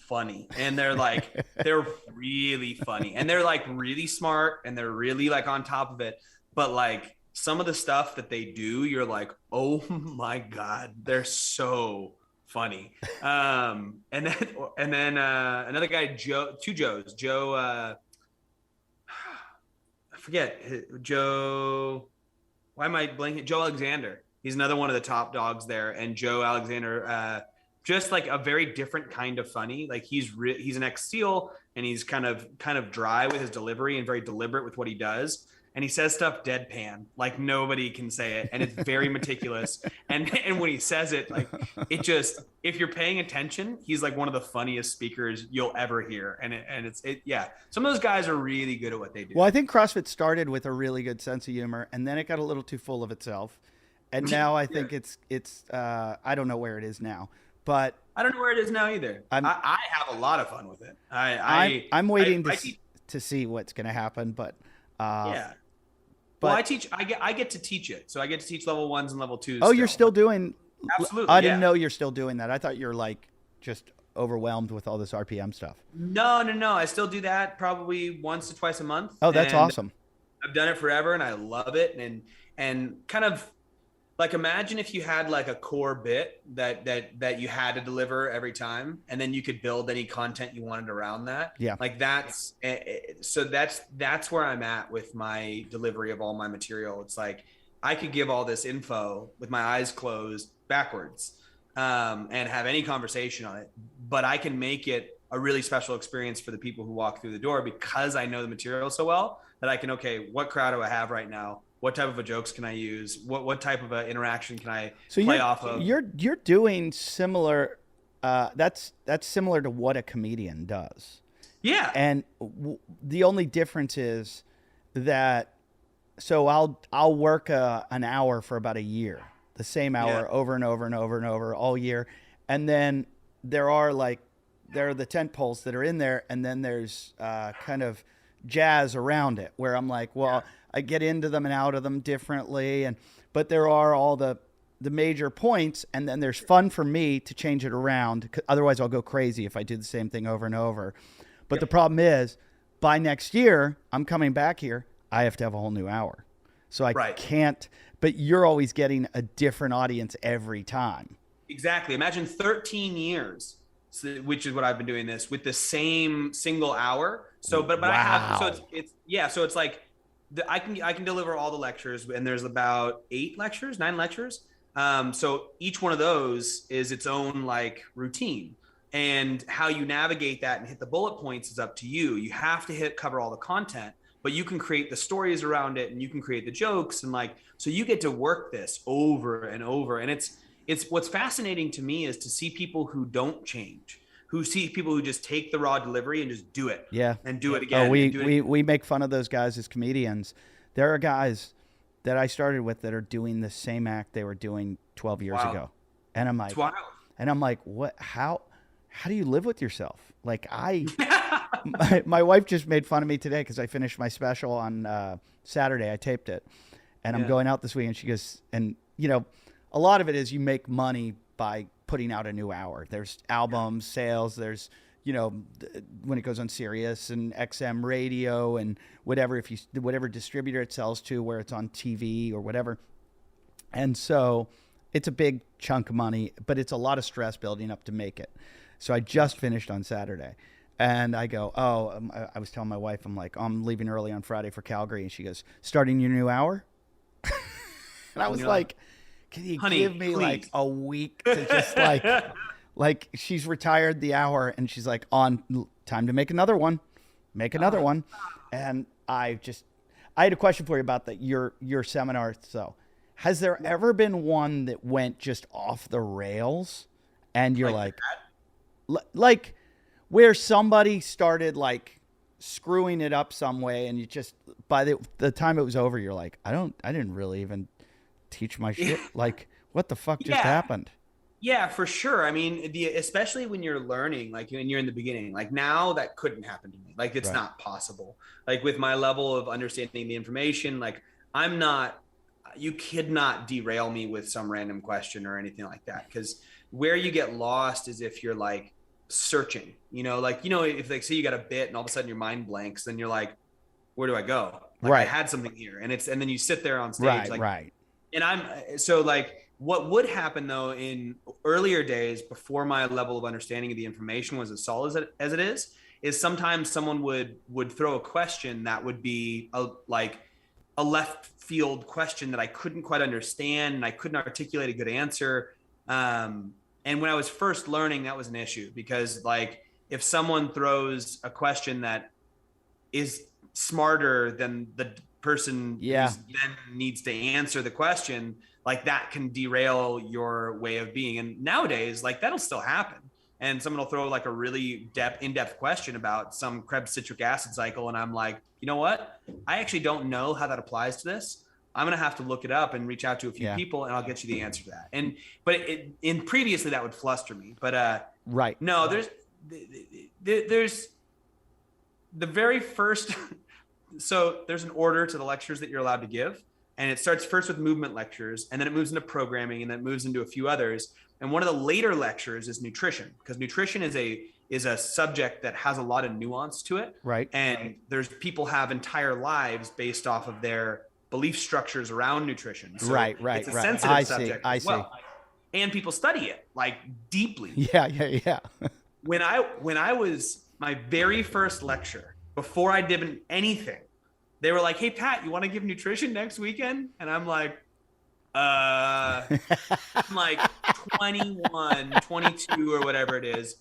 funny, and they're like they're really funny, and they're like really smart, and they're really like on top of it. But like some of the stuff that they do, you're like, oh my god, they're so funny. And then another guy, two Joes, Joe. I forget Joe. Why am I blanking? Joe Alexander. He's another one of the top dogs there, and Joe Alexander. Just like a very different kind of funny. Like he's an ex-SEAL, and he's kind of dry with his delivery and very deliberate with what he does. And he says stuff deadpan, like nobody can say it. And it's very meticulous. And when he says it, like it just, if you're paying attention, he's like one of the funniest speakers you'll ever hear. And some of those guys are really good at what they do. Well, I think CrossFit started with a really good sense of humor, and then it got a little too full of itself. And now I think it's I don't know where it is now. But I don't know where it is now either. I have a lot of fun with it. I'm waiting to see what's going to happen. But yeah. Well, I get to teach it. So I get to teach level 1s and level 2s. Oh, you're still doing? Absolutely. I didn't know you're still doing that. I thought you're like just overwhelmed with all this RPM stuff. No. I still do that probably once to twice a month. Oh, that's awesome. I've done it forever and I love it. And kind of, like imagine if you had like a core bit that you had to deliver every time, and then you could build any content you wanted around that. Yeah. Like that's where I'm at with my delivery of all my material. It's like I could give all this info with my eyes closed backwards and have any conversation on it, but I can make it a really special experience for the people who walk through the door because I know the material so well that I can, okay, what crowd do I have right now? What type of a jokes can I use? What type of a interaction can I play off of? You're doing similar. That's similar to what a comedian does. Yeah. And the only difference is that. So I'll work an hour for about a year, the same hour over and over and over and over all year, and then there are the tent poles that are in there, and then there's kind of jazz around it where I'm like, well. Yeah. I get into them and out of them differently, but there are all the major points, and then there's fun for me to change it around. Otherwise, I'll go crazy if I do the same thing over and over. But the problem is, by next year, I'm coming back here. I have to have a whole new hour, so I can't. but you're always getting a different audience every time. Exactly. Imagine 13 years, which is what I've been doing this with the same single hour. So, but I have, so it's like I can deliver all the lectures, and there's about 9 lectures. So each one of those is its own like routine, and how you navigate that and hit the bullet points is up to you. You have to cover all the content, but you can create the stories around it, and you can create the jokes, and like, so you get to work this over and over. And it's what's fascinating to me is to see people who don't change, who see people who just take the raw delivery and just do it. Yeah. And do it again. Oh, we make fun of those guys as comedians. There are guys that I started with that are doing the same act they were doing 12 years ago. And I'm like, what, how do you live with yourself? Like my wife just made fun of me today because I finished my special on Saturday. I taped it, and I'm going out this week. And she goes, and you know, a lot of it is you make money by putting out a new hour. There's albums, sales, there's, you know, when it goes on Sirius and XM radio and whatever, whatever distributor it sells to, where it's on TV or whatever. And so it's a big chunk of money, but it's a lot of stress building up to make it. So I just finished on Saturday, and I go, I was telling my wife, I'm like, I'm leaving early on Friday for Calgary. And she goes, starting your new hour? And I was like, can you give me like a week to just like she's retired the hour, and she's like, on time to make another one. And I had a question for you about your seminar. So has there ever been one that went just off the rails and you're like where somebody started like screwing it up some way, and you just, by the time it was over, you're like, I didn't really even teach my shit. Like, what the fuck just happened? Yeah, for sure. I mean, especially when you're learning, like when you're in the beginning, like now that couldn't happen to me. Like it's not possible. Like with my level of understanding the information, like you could not derail me with some random question or anything like that. Because where you get lost is if you're like searching, if like, say you got a bit and all of a sudden your mind blanks, then you're like, where do I go? Like I had something here, and then you sit there on stage. Right. And so like, what would happen though in earlier days before my level of understanding of the information was as solid as it is sometimes someone would throw a question that would be a left field question that I couldn't quite understand, and I couldn't articulate a good answer. And when I was first learning, that was an issue, because like if someone throws a question that is smarter than the person who then needs to answer the question, like that can derail your way of being. And nowadays, like that'll still happen. And someone will throw like a really in-depth question about some Krebs citric acid cycle. And I'm like, you know what? I actually don't know how that applies to this. I'm going to have to look it up and reach out to a few people, and I'll get you the answer to that. But previously that would fluster me, but no, there's the very first, so there's an order to the lectures that you're allowed to give. And it starts first with movement lectures, and then it moves into programming, and then it moves into a few others. And one of the later lectures is nutrition, because nutrition is a subject that has a lot of nuance to it. Right. And there's people have entire lives based off of their belief structures around nutrition. So right. It's a sensitive subject as well. See. And people study it like deeply. Yeah. When I was my very first lecture, before I did anything, they were like, hey, Pat, you want to give nutrition next weekend? And I'm like, I'm like 21, 22 or whatever it is.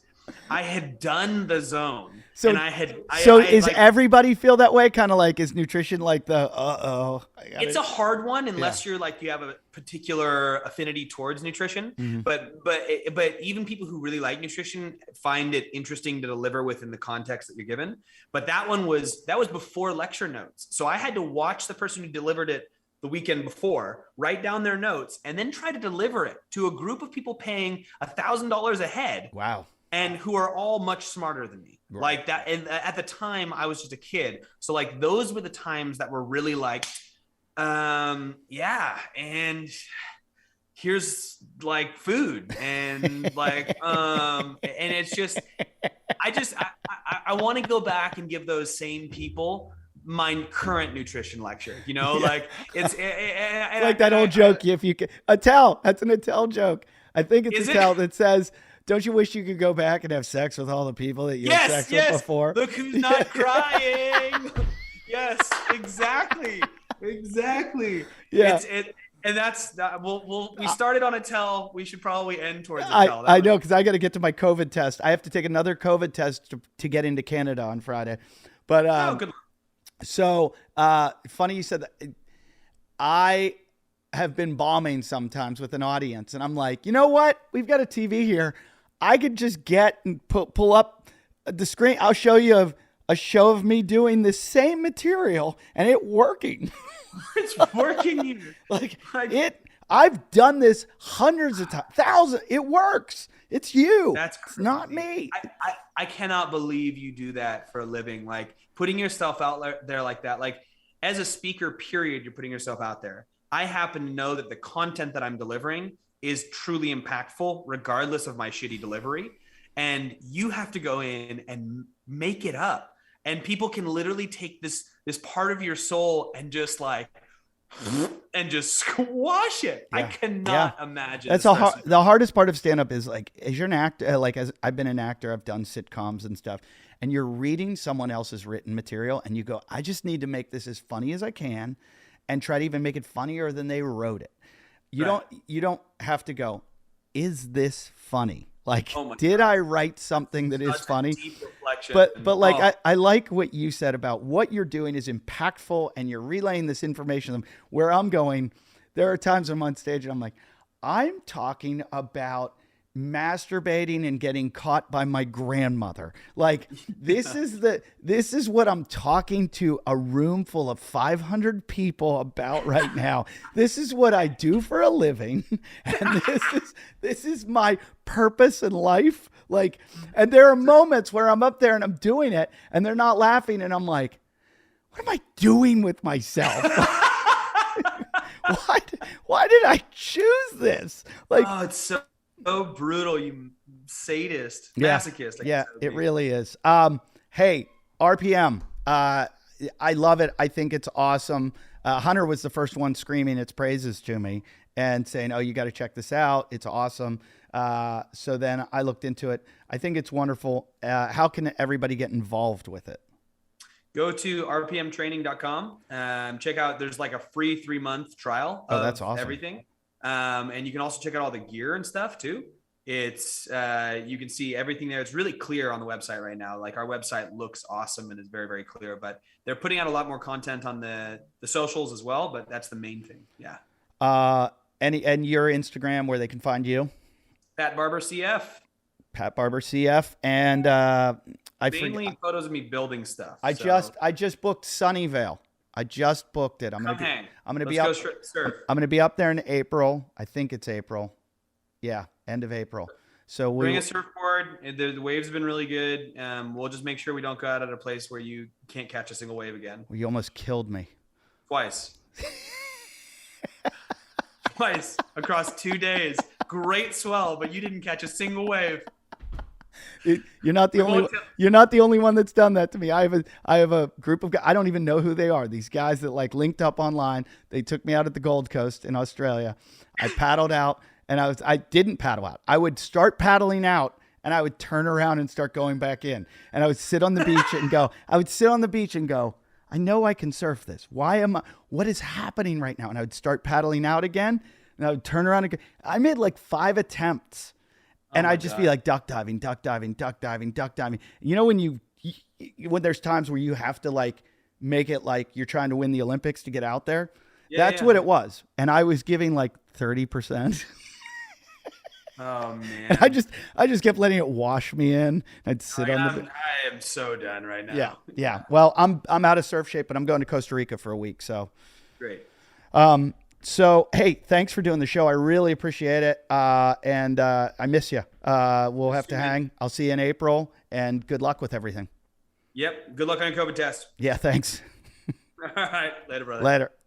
I had done the zone. So, is everybody feel that way? Kind of like, is nutrition like the, it's a hard one unless you're like, you have a particular affinity towards nutrition. Mm-hmm. But even people who really like nutrition find it interesting to deliver within the context that you're given. But that was before lecture notes. So I had to watch the person who delivered it the weekend before, write down their notes, and then try to deliver it to a group of people paying $1,000 a head. Wow. And who are all much smarter than me. Right. Like that. And at the time I was just a kid. So like those were the times that were really like, and here's like food and like, and it's just, I want to go back and give those same people my current nutrition lecture, like it's like that old joke. If you can, Attell, that's an Attell joke. I think it's Attell that says, don't you wish you could go back and have sex with all the people that you had sex with before? Look who's not crying. Yes, exactly. Yeah. And that's we started on Attell. We should probably end towards Attell. I know, because I got to get to my COVID test. I have to take another COVID test to get into Canada on Friday. But good luck. So funny you said that. I have been bombing sometimes with an audience, and I'm like, you know what? We've got a TV here. I could just get and pull up the screen. I'll show you a show of me doing the same material and it working. It's working. I've done this hundreds of times, thousands. It works. It's you. That's crazy. It's not me. I cannot believe you do that for a living. Like putting yourself out there like that. Like as a speaker, period, you're putting yourself out there. I happen to know that the content that I'm delivering is truly impactful, regardless of my shitty delivery. And you have to go in and make it up. And people can literally take this part of your soul and just squash it. Yeah. I cannot imagine. That's the hardest part of stand-up is like, as you're an actor, as I've been an actor, I've done sitcoms and stuff, and you're reading someone else's written material and you go, I just need to make this as funny as I can and try to even make it funnier than they wrote it. You don't have to go, is this funny? Like, did I write something that is funny? But I like what you said about what you're doing is impactful and you're relaying this information to them. Where I'm going, there are times I'm on stage and I'm like, I'm talking about masturbating and getting caught by my grandmother. Like this is what I'm talking to a room full of 500 people about right now. This is what I do for a living. And this is my purpose in life. Like, and there are moments where I'm up there and I'm doing it and they're not laughing. And I'm like, what am I doing with myself? Why did I choose this? Like, oh, it's so brutal, you sadist, masochist. It really is. Hey, RPM. I love it. I think it's awesome. Hunter was the first one screaming its praises to me and saying, oh, you got to check this out. It's awesome. So then I looked into it. I think it's wonderful. How can everybody get involved with it? Go to rpmtraining.com. Check out, there's like a free 3-month trial of that's awesome. Everything. And you can also check out all the gear and stuff too. It's you can see everything there. It's really clear on the website right now. Like our website looks awesome and is very, very clear, but they're putting out a lot more content on the socials as well, but that's the main thing. Yeah. And your Instagram where they can find you? Pat Barber CF. Pat Barber CF. And mainly photos of me building stuff. I just booked Sunnyvale. I just booked it. I'm gonna be up there in April. I think it's April. Yeah, end of April. So bring a surfboard. The waves have been really good. We'll just make sure we don't go out at a place where you can't catch a single wave again. You almost killed me. Twice across 2 days. Great swell, but you didn't catch a single wave. You're not the only one that's done that to me. I have a group of guys. I don't even know who they are. These guys that like linked up online. They took me out at the Gold Coast in Australia. I paddled out and I didn't paddle out. I would start paddling out and I would turn around and start going back in. And I would sit on the beach and go, I know I can surf this. What is happening right now? And I would start paddling out again and I would turn around and go. I made like 5 attempts. And I'd just be like duck diving. You know, when there's times where you have to like make it like you're trying to win the Olympics to get out there. That's what it was. And I was giving like 30%. Oh man. And I just kept letting it wash me in. I'd sit I am so done right now. Yeah. Well, I'm out of surf shape, but I'm going to Costa Rica for a week. So great. So, hey, thanks for doing the show. I really appreciate it. And I miss you. We'll have to hang. I'll see you in April, and good luck with everything. Yep. Good luck on your COVID test. Yeah, thanks. All right. Later, brother. Later.